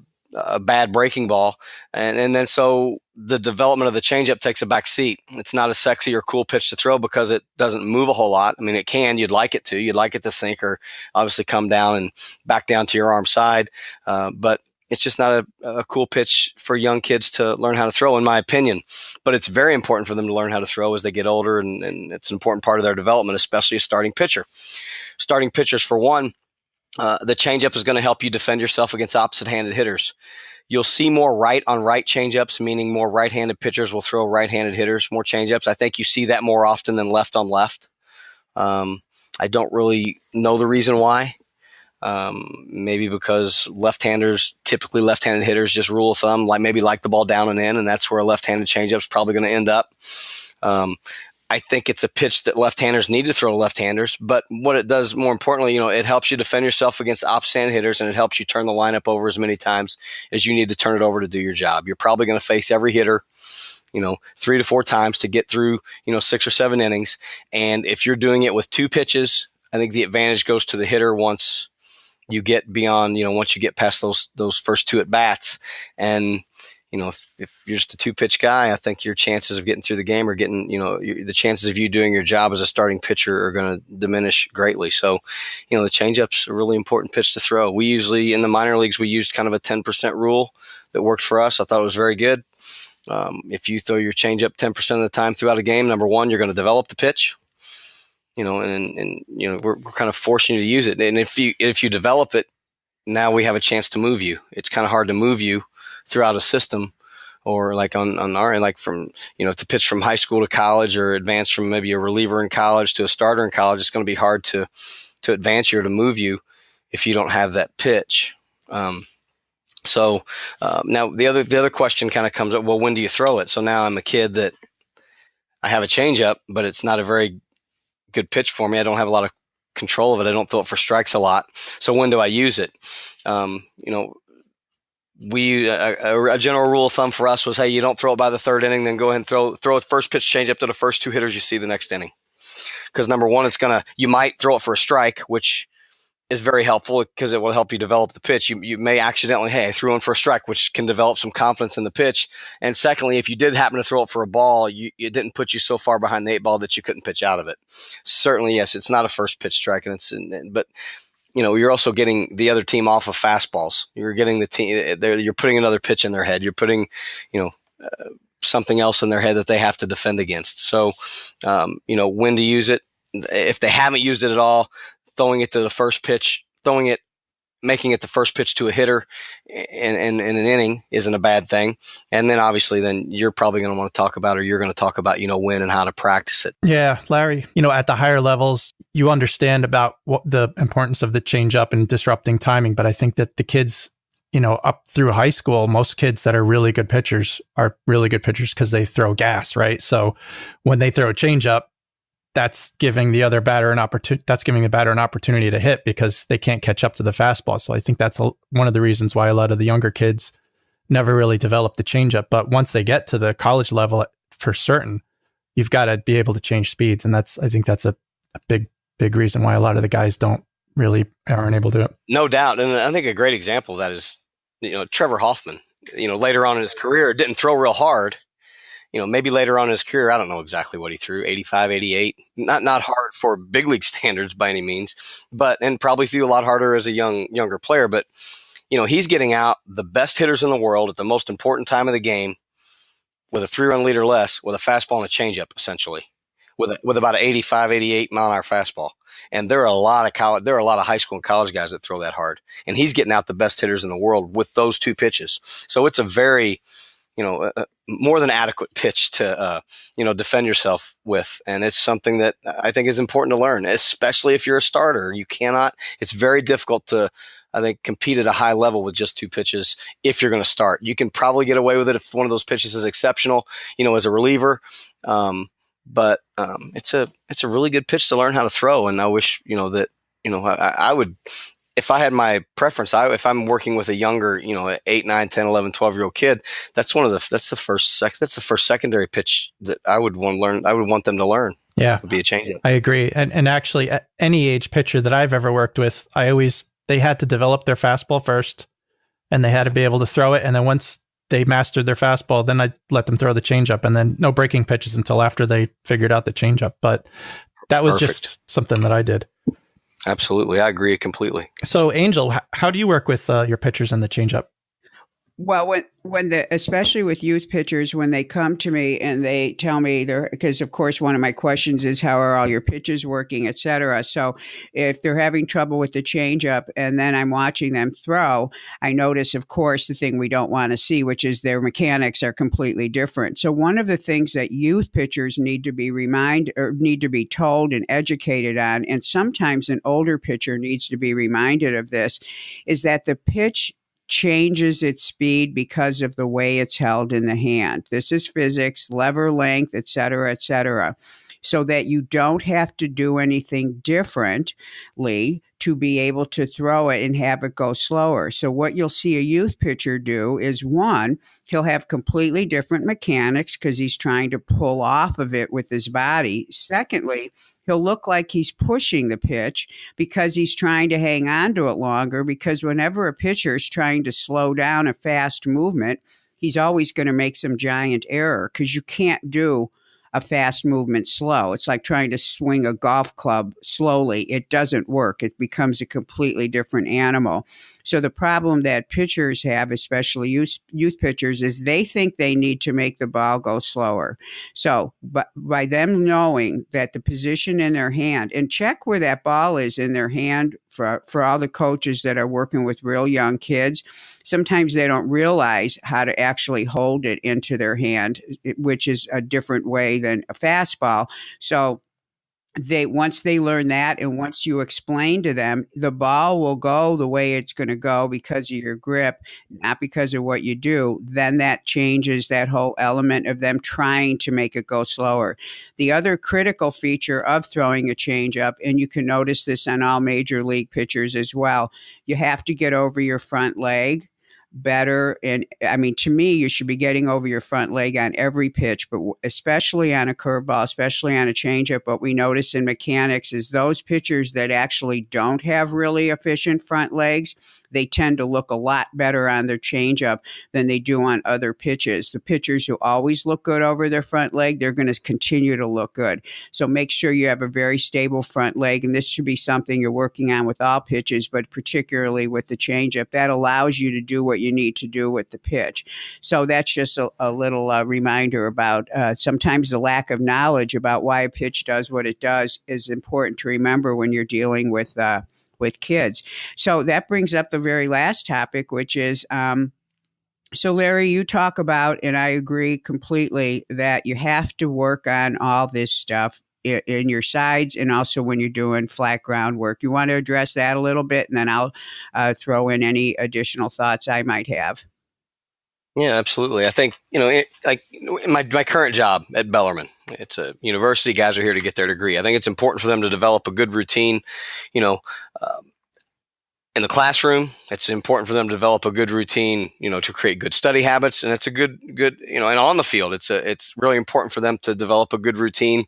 bad breaking ball. And then so the development of the changeup takes a back seat. It's not a sexy or cool pitch to throw because it doesn't move a whole lot. I mean, it can. You'd like it to sink or obviously come down and back down to your arm side. But it's just not a cool pitch for young kids to learn how to throw, in my opinion. But it's very important for them to learn how to throw as they get older, and it's an important part of their development, especially a starting pitcher. Starting pitchers, for one, the changeup is going to help you defend yourself against opposite-handed hitters. You'll see more right-on-right changeups, meaning more right-handed pitchers will throw right-handed hitters more changeups. I think you see that more often than left-on-left. I don't really know the reason why. Maybe because typically left-handed hitters, just rule of thumb, like the ball down and in, and that's where a left-handed changeup is probably going to end up. I think it's a pitch that left-handers need to throw to left-handers, but what it does more importantly, it helps you defend yourself against opposite hitters, and it helps you turn the lineup over as many times as you need to turn it over to do your job. You're probably going to face every hitter, 3 to 4 times to get through, 6 or 7 innings. And if you're doing it with 2 pitches, I think the advantage goes to the hitter once you get beyond, once you get past those first 2 at bats. And if you're just a 2-pitch guy, I think your chances of getting through the game or getting, the chances of you doing your job as a starting pitcher are going to diminish greatly. So, the changeup's a really important pitch to throw. We usually, in the minor leagues, we used kind of a 10% rule that worked for us. I thought it was very good. If you throw your changeup 10% of the time throughout a game, number one, you're going to develop the pitch. We're kind of forcing you to use it. And if you develop it, now we have a chance to move you. It's kind of hard to move you throughout a system, or like on our end, like from, to pitch from high school to college, or advance from maybe a reliever in college to a starter in college. It's going to be hard to advance you or to move you if you don't have that pitch. So now the other question kind of comes up, well, when do you throw it? So now I'm a kid that I have a changeup, but it's not a very good pitch for me. I don't have a lot of control of it. I don't throw it for strikes a lot. So when do I use it? A general rule of thumb for us was, hey, you don't throw it by the third inning, then go ahead and throw a first pitch changeup to the first 2 hitters you see the next inning. Because number one, you might throw it for a strike, which is very helpful because it will help you develop the pitch. You may accidentally, hey, I threw in for a strike, which can develop some confidence in the pitch. And secondly, if you did happen to throw it for a ball, it didn't put you so far behind the 8 ball that you couldn't pitch out of it. Certainly, yes, it's not a first pitch strike, but you're also getting the other team off of fastballs. You're getting the team there. You're putting another pitch in their head. You're putting, something else in their head that they have to defend against. So, when to use it. If they haven't used it at all, throwing it to the first pitch, making it the first pitch to a hitter in an inning isn't a bad thing. And then obviously then you're probably going to want to talk about, or you're going to talk about, when and how to practice it. Yeah, Larry, at the higher levels, you understand about what the importance of the changeup and disrupting timing. But I think that the kids, up through high school, most kids that are really good pitchers are really good pitchers because they throw gas, right? So when they throw a changeup, that's giving the other batter an opportunity. That's giving the batter an opportunity to hit because they can't catch up to the fastball. So I think that's one of the reasons why a lot of the younger kids never really develop the changeup. But once they get to the college level, for certain, you've got to be able to change speeds, and I think that's a big reason why a lot of the guys aren't able to do it. No doubt, and I think a great example of that is Trevor Hoffman. Later on in his career, didn't throw real hard. Maybe later on in his career, I don't know exactly what he threw, 85, 88, not hard for big league standards by any means, and probably threw a lot harder as a younger player. But, he's getting out the best hitters in the world at the most important time of the game with a 3-run lead or less, with a fastball and a changeup, essentially, with about an 85, 88 mile an hour fastball. And there are a lot of high school and college guys that throw that hard, and he's getting out the best hitters in the world with those 2 pitches. So it's a very, more than adequate pitch to, defend yourself with. And it's something that I think is important to learn, especially if you're a starter. It's very difficult to, I think, compete at a high level with just 2 pitches if you're going to start. You can probably get away with it if one of those pitches is exceptional, as a reliever. But it's a really good pitch to learn how to throw. And I wish, that, I would, if I had my preference, if I'm working with a younger, 8, 9, 10, 11, 12-year-old kid, that's the first secondary pitch that I would want to learn. I would want them to learn. Yeah. Would be a changeup. I agree. And actually, at any age pitcher that I've ever worked with, they had to develop their fastball first, and they had to be able to throw it. And then once they mastered their fastball, then I let them throw the changeup, and then no breaking pitches until after they figured out the changeup. But that was Perfect. Just something that I did. Absolutely. I agree completely. So Angel, how do you work with your pitchers in the changeup? Well, especially with youth pitchers, when they come to me and they tell me because of course one of my questions is how are all your pitches working, et cetera. So if they're having trouble with the changeup and then I'm watching them throw, I notice, of course, the thing we don't want to see, which is their mechanics are completely different. So one of the things that youth pitchers need to be reminded or need to be told and educated on, and sometimes an older pitcher needs to be reminded of this, is that the pitch changes its speed because of the way it's held in the hand. This is physics, lever length, et cetera, so that you don't have to do anything differently to be able to throw it and have it go slower. So what you'll see a youth pitcher do is, one, he'll have completely different mechanics because he's trying to pull off of it with his body. Secondly, he'll look like he's pushing the pitch because he's trying to hang on to it longer, because whenever a pitcher is trying to slow down a fast movement, he's always going to make some giant error because you can't do a fast movement slow. It's like trying to swing a golf club slowly. It doesn't work. It becomes a completely different animal. So the problem that pitchers have, especially youth pitchers, is they think they need to make the ball go slower. So by them knowing that the position in their hand, and check where that ball is in their hand for all the coaches that are working with real young kids, sometimes they don't realize how to actually hold it into their hand, which is a different way than a fastball. So once they learn that, and once you explain to them, the ball will go the way it's going to go because of your grip, not because of what you do, then that changes that whole element of them trying to make it go slower. The other critical feature of throwing a changeup, and you can notice this on all major league pitchers as well, you have to get over your front leg better. And I mean, to me, you should be getting over your front leg on every pitch, but especially on a curveball, especially on a changeup. What we notice in mechanics is those pitchers that actually don't have really efficient front legs, they tend to look a lot better on their changeup than they do on other pitches. The pitchers who always look good over their front leg, they're going to continue to look good. So make sure you have a very stable front leg, and this should be something you're working on with all pitches, but particularly with the changeup. That allows you to do what you need to do with the pitch. So that's just a little reminder about sometimes the lack of knowledge about why a pitch does what it does is important to remember when you're dealing with kids. So that brings up the very last topic, which is, so Larry, you talk about, and I agree completely, that you have to work on all this stuff in your sides and also when you're doing flat ground work. You want to address that a little bit, and then I'll throw in any additional thoughts I might have. Yeah, absolutely. I think, like in my current job at Bellarmine, it's a university. Guys are here to get their degree. I think it's important for them to develop a good routine, in the classroom. It's important for them to develop a good routine, to create good study habits. And it's a good, and on the field, it's really important for them to develop a good routine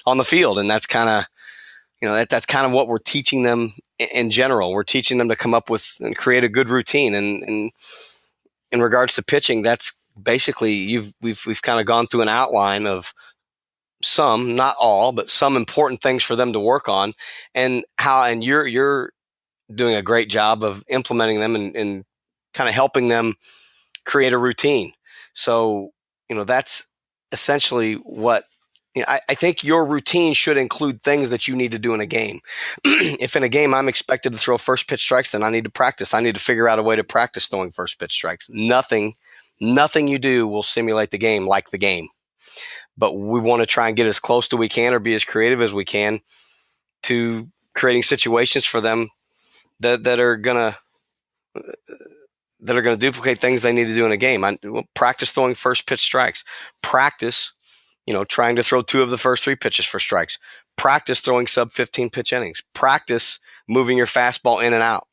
on the field. And that's kind of, that's kind of what we're teaching them in general. We're teaching them to come up with and create a good routine. And in regards to pitching, that's basically we've kind of gone through an outline of some, not all, but some important things for them to work on, and you're doing a great job of implementing them and kind of helping them create a routine. So, that's essentially what I think your routine should include things that you need to do in a game. If in a game I'm expected to throw first pitch strikes, then I need to practice. I need to figure out a way to practice throwing first pitch strikes. Nothing you do will simulate the game like the game. But we want to try and get as close to we can or be as creative as we can to creating situations for them that are gonna duplicate things they need to do in a game. Practice throwing first pitch strikes. Practice trying to throw 2 of the first 3 pitches for strikes. Practice throwing sub 15 pitch innings. Practice moving your fastball in and out.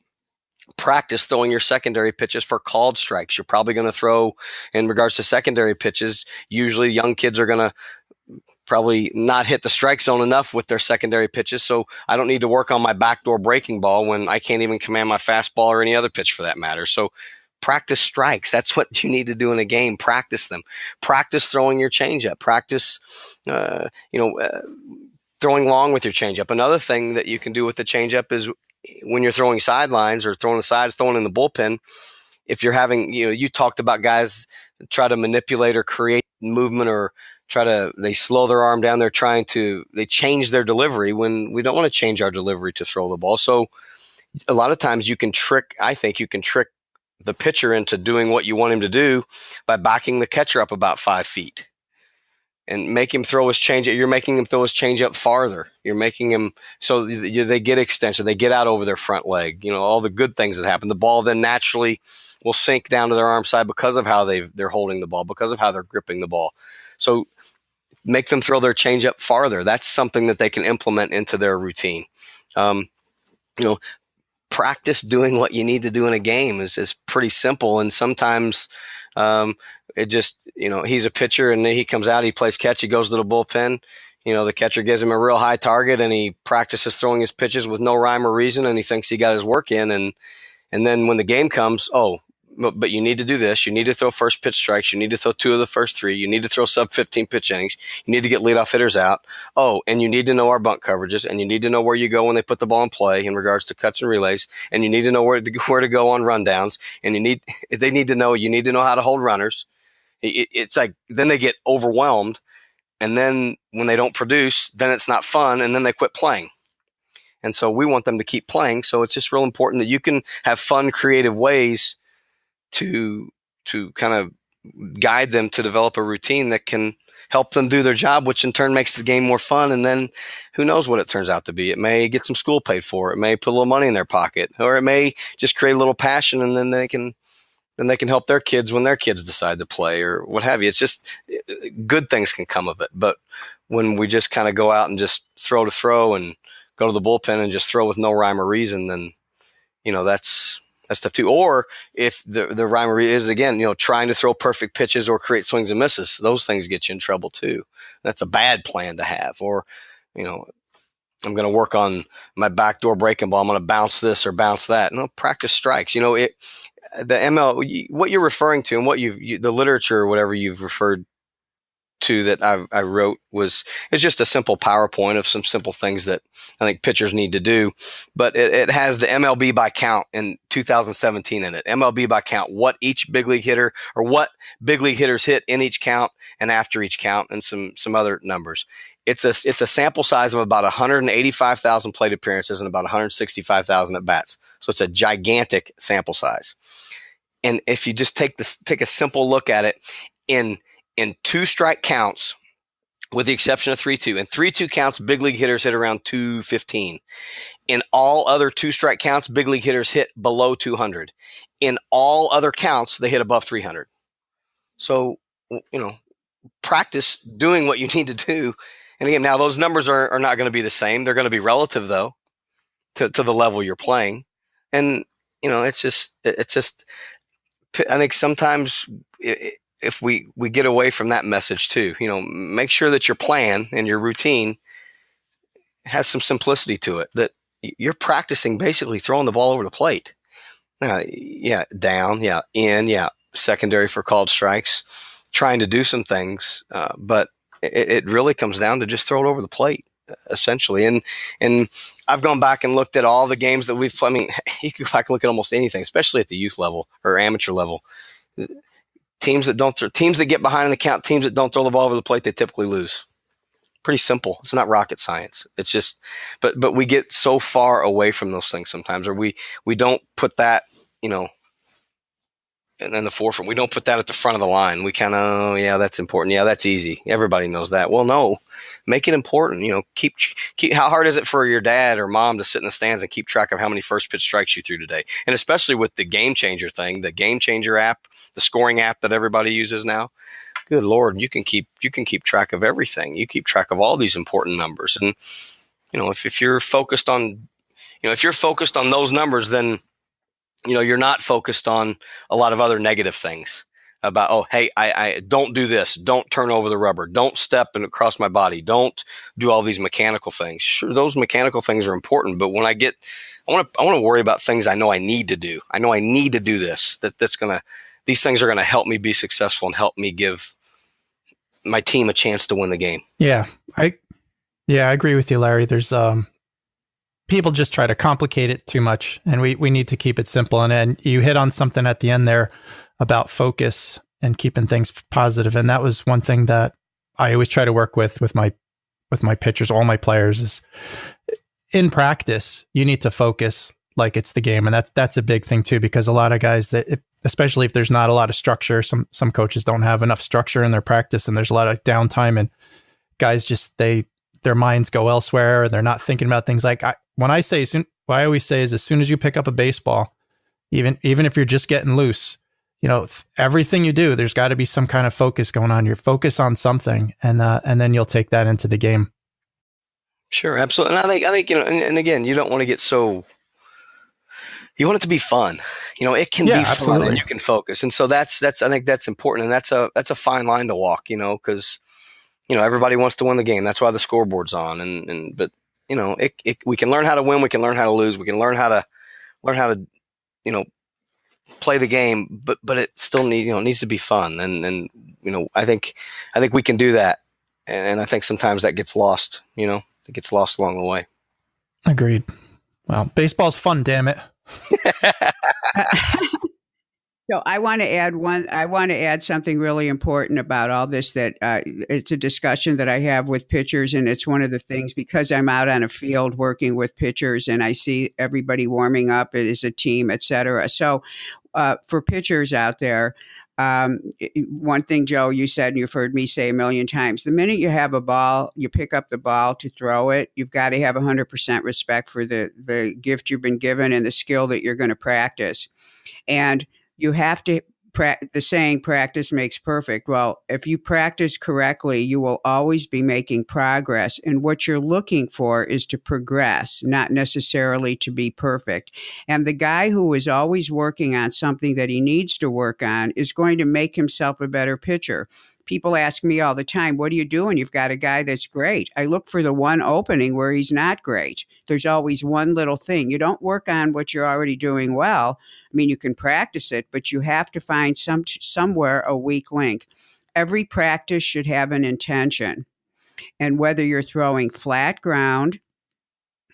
Practice throwing your secondary pitches for called strikes. You're probably going to throw, in regards to secondary pitches, usually young kids are going to probably not hit the strike zone enough with their secondary pitches. So I don't need to work on my backdoor breaking ball when I can't even command my fastball or any other pitch for that matter. So practice strikes. That's what you need to do in a game. Practice them. Practice throwing your changeup. Practice, throwing long with your changeup. Another thing that you can do with the changeup is when you're throwing sidelines or throwing the sides, throwing in the bullpen. If you're having, you talked about guys try to manipulate or create movement or they slow their arm down. They change their delivery when we don't want to change our delivery to throw the ball. So a lot of times you can trick the pitcher into doing what you want him to do by backing the catcher up about 5 feet and make him throw his changeup. You're making him throw his changeup farther. You're making him so they get extension. They get out over their front leg. All the good things that happen. The ball then naturally will sink down to their arm side because of how they're holding the ball, because of how they're gripping the ball. So make them throw their changeup farther. That's something that they can implement into their routine. Practice doing what you need to do in a game is pretty simple. And sometimes it just, he's a pitcher and he comes out, he plays catch, he goes to the bullpen. The catcher gives him a real high target and he practices throwing his pitches with no rhyme or reason. And he thinks he got his work in. And then when the game comes, but you need to do this. You need to throw first pitch strikes. You need to throw 2 of the first 3. You need to throw sub 15 pitch innings. You need to get leadoff hitters out. Oh, and you need to know our bunt coverages, and you need to know where you go when they put the ball in play in regards to cuts and relays, and you need to know where to go on rundowns, and you need to know how to hold runners. It's like then they get overwhelmed, and then when they don't produce, then it's not fun, and then they quit playing. And so we want them to keep playing. So it's just real important that you can have fun, creative ways to kind of guide them to develop a routine that can help them do their job, which in turn makes the game more fun. And then who knows what it turns out to be. It may get some school paid for. It may put a little money in their pocket, or it may just create a little passion, and then they can help their kids when their kids decide to play or what have you. It's just good things can come of it. But when we just kind of go out and just throw and go to the bullpen and just throw with no rhyme or reason, then, that's tough too. Or if the rhyme or reason is, again, trying to throw perfect pitches or create swings and misses, those things get you in trouble too. That's a bad plan to have. Or, I'm going to work on my backdoor breaking ball. I'm going to bounce this or bounce that. No, practice strikes. The ML, what you're referring to and what the literature or whatever you've referred to that I wrote it's just a simple PowerPoint of some simple things that I think pitchers need to do. But it has the MLB by count in 2017 in it. MLB by count, what each big league hitter or what big league hitters hit in each count and after each count, and some other numbers. It's a sample size of about 185,000 plate appearances and about 165,000 at bats. So it's a gigantic sample size. And if you just take a simple look at it in 2-strike counts, with the exception of 3-2. In 3-2 counts, big league hitters hit around 215. In all other 2-strike counts, big league hitters hit below 200. In all other counts, they hit above 300. So, practice doing what you need to do. And again, now those numbers are not going to be the same. They're going to be relative, though, to the level you're playing. And, it's just, I think sometimes if we get away from that message too, make sure that your plan and your routine has some simplicity to it, that you're practicing basically throwing the ball over the plate. Down, in, secondary for called strikes, trying to do some things. But it really comes down to just throw it over the plate, essentially. And I've gone back and looked at all the games that we've played. I mean, you can go back and look at almost anything, especially at the youth level or amateur level. Teams that get behind in the count, teams that don't throw the ball over the plate, they typically lose. Pretty simple. It's not rocket science. It's just, but we get so far away from those things sometimes, or we don't put that, and then the forefront. We don't put that at the front of the line. We kind of, that's important. Yeah, that's easy. Everybody knows that. Well, no, make it important. Keep. How hard is it for your dad or mom to sit in the stands and keep track of how many first pitch strikes you threw today? And especially with the Game Changer thing, the Game Changer app, the scoring app that everybody uses now. Good Lord, you can keep track of everything. You keep track of all these important numbers. And if you're focused on, those numbers, then you're not focused on a lot of other negative things about, oh, hey, I don't do this. Don't turn over the rubber. Don't step across my body. Don't do all these mechanical things. Sure, those mechanical things are important, but when I want to worry about things I know I need to do. I know I need to do this. These things are going to help me be successful and help me give my team a chance to win the game. Yeah, I agree with you, Larry. There's people just try to complicate it too much, and we need to keep it simple. And you hit on something at the end there about focus and keeping things positive. And that was one thing that I always try to work with my pitchers, all my players, is in practice, you need to focus like it's the game. And that's a big thing too, because a lot of guys especially if there's not a lot of structure, some coaches don't have enough structure in their practice, and there's a lot of downtime, and guys just, their minds go elsewhere. They're not thinking about things like what I always say is, as soon as you pick up a baseball, even if you're just getting loose, everything you do, there's got to be some kind of focus going on. You're focused on something, and then you'll take that into the game. Sure, absolutely. And I think and again, you don't want to get so. You want it to be fun. It can be absolutely fun, and you can focus. And so I think that's important, and that's a fine line to walk. Because everybody wants to win the game. That's why the scoreboard's on. But we can learn how to win. We can learn how to lose. We can learn how to play the game, but it still needs to be fun. And I think we can do that. And I think sometimes that gets lost, it gets lost along the way. Agreed. Well, baseball's fun, damn it. So I want to add something really important about all this, that it's a discussion that I have with pitchers, and it's one of the things, because I'm out on a field working with pitchers and I see everybody warming up as a team, et cetera. So for pitchers out there, one thing, Joe, you said, and you've heard me say a million times, the minute you have a ball, you pick up the ball to throw it, you've got to have 100% respect for the gift you've been given and the skill that you're going to practice. And you have to, the saying, practice makes perfect. Well, if you practice correctly, you will always be making progress. And what you're looking for is to progress, not necessarily to be perfect. And the guy who is always working on something that he needs to work on is going to make himself a better pitcher. People ask me all the time, what do you do when you've got a guy that's great? I look for the one opening where he's not great. There's always one little thing. You don't work on what you're already doing well. I mean, you can practice it, but you have to find somewhere a weak link. Every practice should have an intention. And whether you're throwing flat ground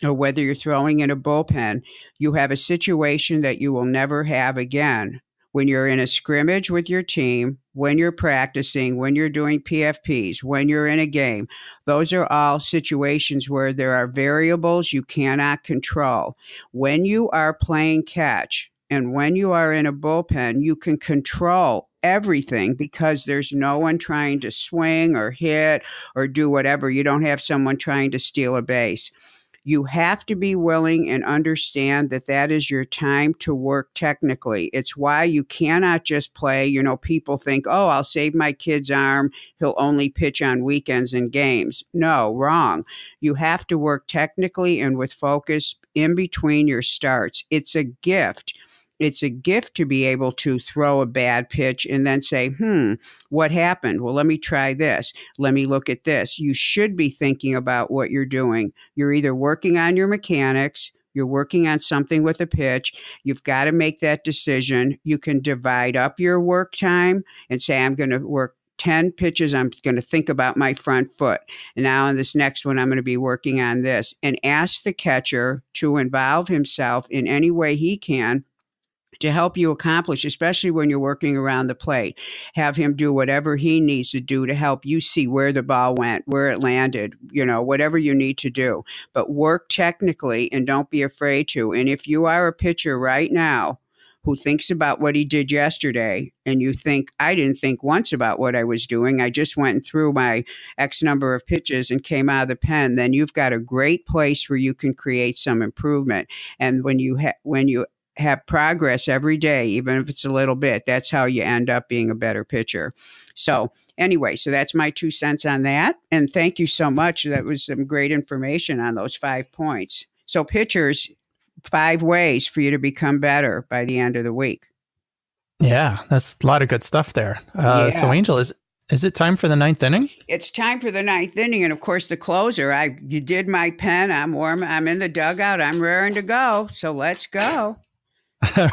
or whether you're throwing in a bullpen, you have a situation that you will never have again. When you're in a scrimmage with your team, when you're practicing, when you're doing PFPs, when you're in a game, those are all situations where there are variables you cannot control. When you are playing catch and when you are in a bullpen, you can control everything because there's no one trying to swing or hit or do whatever. You don't have someone trying to steal a base. You have to be willing and understand that that is your time to work technically. It's why you cannot just play. People think, oh, I'll save my kid's arm. He'll only pitch on weekends and games. No, wrong. You have to work technically and with focus in between your starts. It's a gift. It's a gift to be able to throw a bad pitch and then say, what happened? Well, let me try this. Let me look at this. You should be thinking about what you're doing. You're either working on your mechanics, you're working on something with a pitch. You've got to make that decision. You can divide up your work time and say, I'm going to work 10 pitches. I'm going to think about my front foot. And now in this next one, I'm going to be working on this. And ask the catcher to involve himself in any way he can to help you accomplish, especially when you're working around the plate. Have him do whatever he needs to do to help you see where the ball went, where it landed, whatever you need to do. But work technically and don't be afraid to. And if you are a pitcher right now who thinks about what he did yesterday and you think, I didn't think once about what I was doing, I just went through my X number of pitches and came out of the pen, then you've got a great place where you can create some improvement. And when you have progress every day, even if it's a little bit, that's how you end up being a better pitcher. So anyway, so that's my 2 cents on that. And thank you so much. That was some great information on those 5 points. So pitchers, 5 ways for you to become better by the end of the week. Yeah, that's a lot of good stuff there. So Angel, is it time for the 9th inning? It's time for the 9th inning. And of course, the closer, you did my pen. I'm warm. I'm in the dugout. I'm raring to go. So let's go.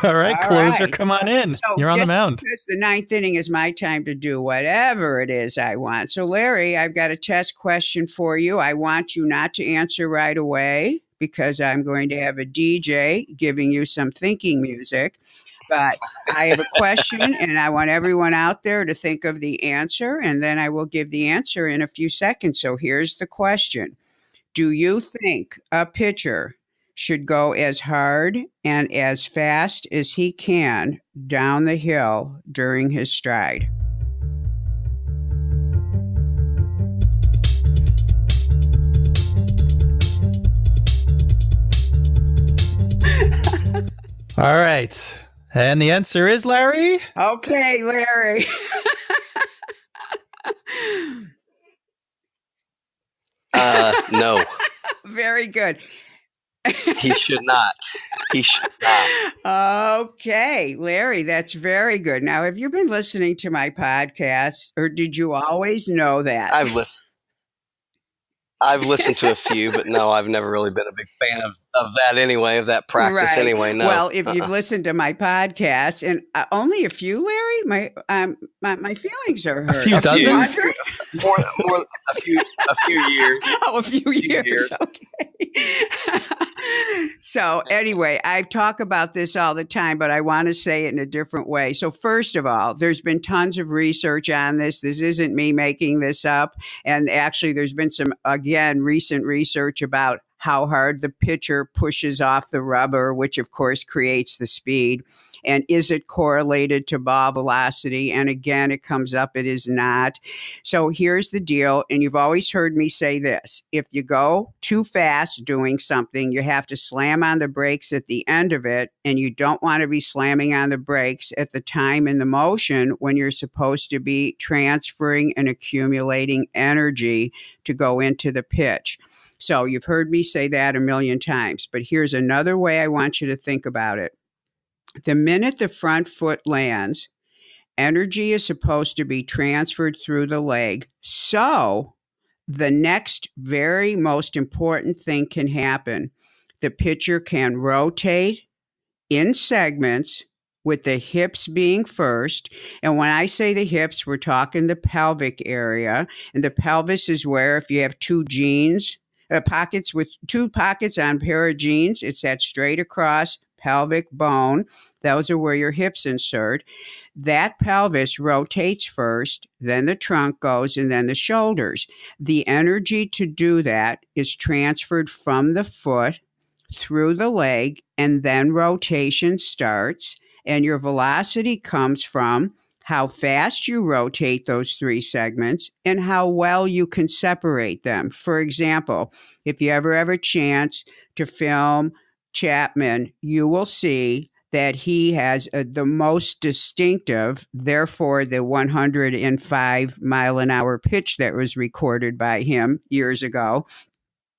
All right, closer, come on in. So you're on the mound. Because the 9th inning is my time to do whatever it is I want. So Larry, I've got a test question for you. I want you not to answer right away because I'm going to have a DJ giving you some thinking music. But I have a question and I want everyone out there to think of the answer, and then I will give the answer in a few seconds. So here's the question. Do you think a pitcher should go as hard and as fast as he can down the hill during his stride? All right. And the answer is Larry? Okay, Larry. No. Very good. He should not. He should not. Okay, Larry, that's very good. Now, have you been listening to my podcast, or did you always know that? I've listened to a few, but no, I've never really been a big fan of that anyway, of that practice Right. anyway. No. Well, if you've listened to my podcast, and only a few, Larry, my feelings are hurt. A few dozen? More a few years. Oh, a few years. Okay. So anyway, I talk about this all the time, but I want to say it in a different way. So first of all, there's been tons of research on this. This isn't me making this up. And actually, there's been some, again, recent research about how hard the pitcher pushes off the rubber, which of course creates the speed. And is it correlated to ball velocity? And again, it comes up, it is not. So here's the deal. And you've always heard me say this. If you go too fast doing something, you have to slam on the brakes at the end of it. And you don't want to be slamming on the brakes at the time in the motion when you're supposed to be transferring and accumulating energy to go into the pitch. So you've heard me say that a million times, but here's another way I want you to think about it. The minute the front foot lands, energy is supposed to be transferred through the leg. So the next very most important thing can happen. The pitcher can rotate in segments with the hips being first. And when I say the hips, we're talking the pelvic area. And the pelvis is where if you have two jeans, pockets with two pockets on a pair of jeans, it's that straight across pelvic bone. Those are where your hips insert. That pelvis rotates first, then the trunk goes, and then the shoulders. The energy to do that is transferred from the foot through the leg, and then rotation starts. And your velocity comes from how fast you rotate those three segments and how well you can separate them. For example, if you ever have a chance to film Chapman, you will see that he has the most distinctive, therefore the 105 mile an hour pitch that was recorded by him years ago.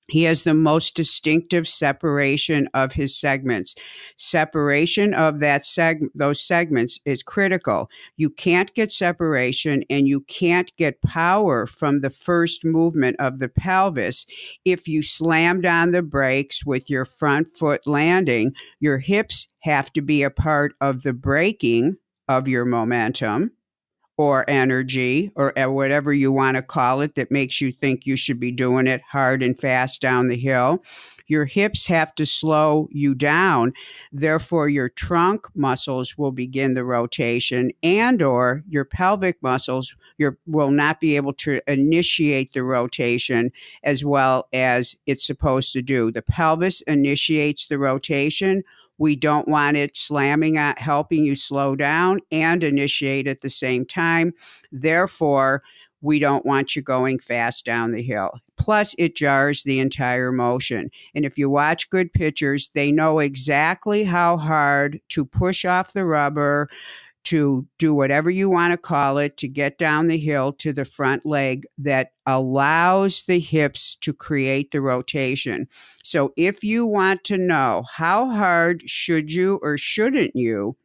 He has the most distinctive separation of his segments. Separation of those segments is critical. You can't get separation and you can't get power from the first movement of the pelvis if you slammed on the brakes with your front foot landing. Your hips have to be a part of the braking of your momentum or energy, or whatever you want to call it, that makes you think you should be doing it hard and fast down the hill. Your hips have to slow you down. Therefore, your trunk muscles will begin the rotation, and or your pelvic muscles will not be able to initiate the rotation as well as it's supposed to do. The pelvis initiates the rotation. We don't want it slamming out, helping you slow down and initiate at the same time. Therefore, we don't want you going fast down the hill. Plus, it jars the entire motion. And if you watch good pitchers, they know exactly how hard to push off the rubber, to do whatever you want to call it, to get down the hill to the front leg that allows the hips to create the rotation. So if you want to know how hard should you or shouldn't you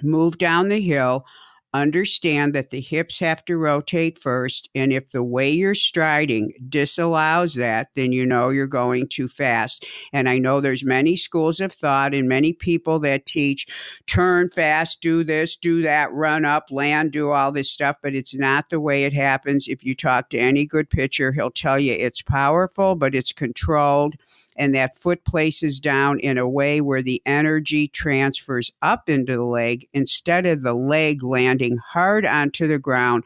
move down the hill, understand that the hips have to rotate first. And if the way you're striding disallows that, then you know you're going too fast. And I know there's many schools of thought and many people that teach turn fast, do this, do that, run up, land, do all this stuff. But it's not the way it happens. If you talk to any good pitcher, he'll tell you it's powerful, but it's controlled. And that foot places down in a way where the energy transfers up into the leg instead of the leg landing hard onto the ground,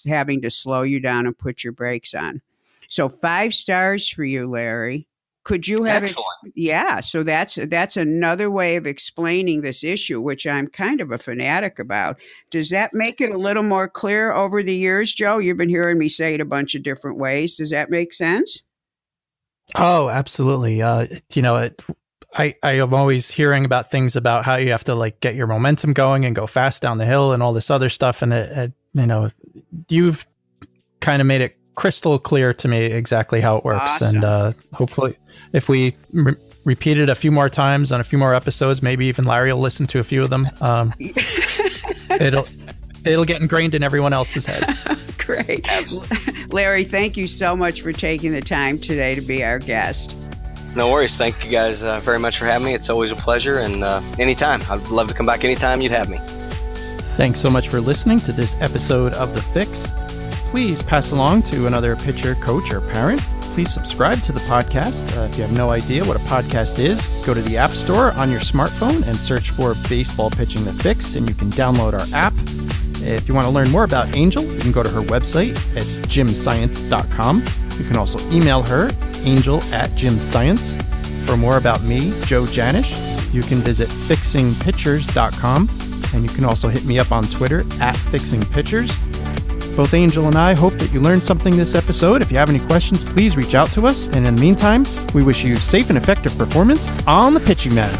having to slow you down and put your brakes on. So 5 stars for you, Larry. Could you have Excellent. Yeah, so that's another way of explaining this issue, which I'm kind of a fanatic about. Does that make it a little more clear over the years, Joe? You've been hearing me say it a bunch of different ways. Does that make sense? Oh, absolutely. I am always hearing about things about how you have to like get your momentum going and go fast down the hill and all this other stuff. And you've kind of made it crystal clear to me exactly how it works. Awesome. And hopefully if we repeat it a few more times on a few more episodes, maybe even Larry will listen to a few of them. It'll get ingrained in everyone else's head. Great. Larry, thank you so much for taking the time today to be our guest. No worries. Thank you guys very much for having me. It's always a pleasure, and anytime. I'd love to come back anytime you'd have me. Thanks so much for listening to this episode of The Fix. Please pass along to another pitcher, coach, or parent. Please subscribe to the podcast. If you have no idea what a podcast is, go to the App Store on your smartphone and search for Baseball Pitching The Fix, and you can download our app. If you want to learn more about Angel, you can go to her website. It's gymscience.com. You can also email her, angel@gymscience. For more about me, Joe Janish, you can visit fixingpitchers.com, and you can also hit me up on Twitter @fixingpitchers. Both Angel and I hope that you learned something this episode. If you have any questions, please reach out to us. And in the meantime, we wish you safe and effective performance on the pitching mound.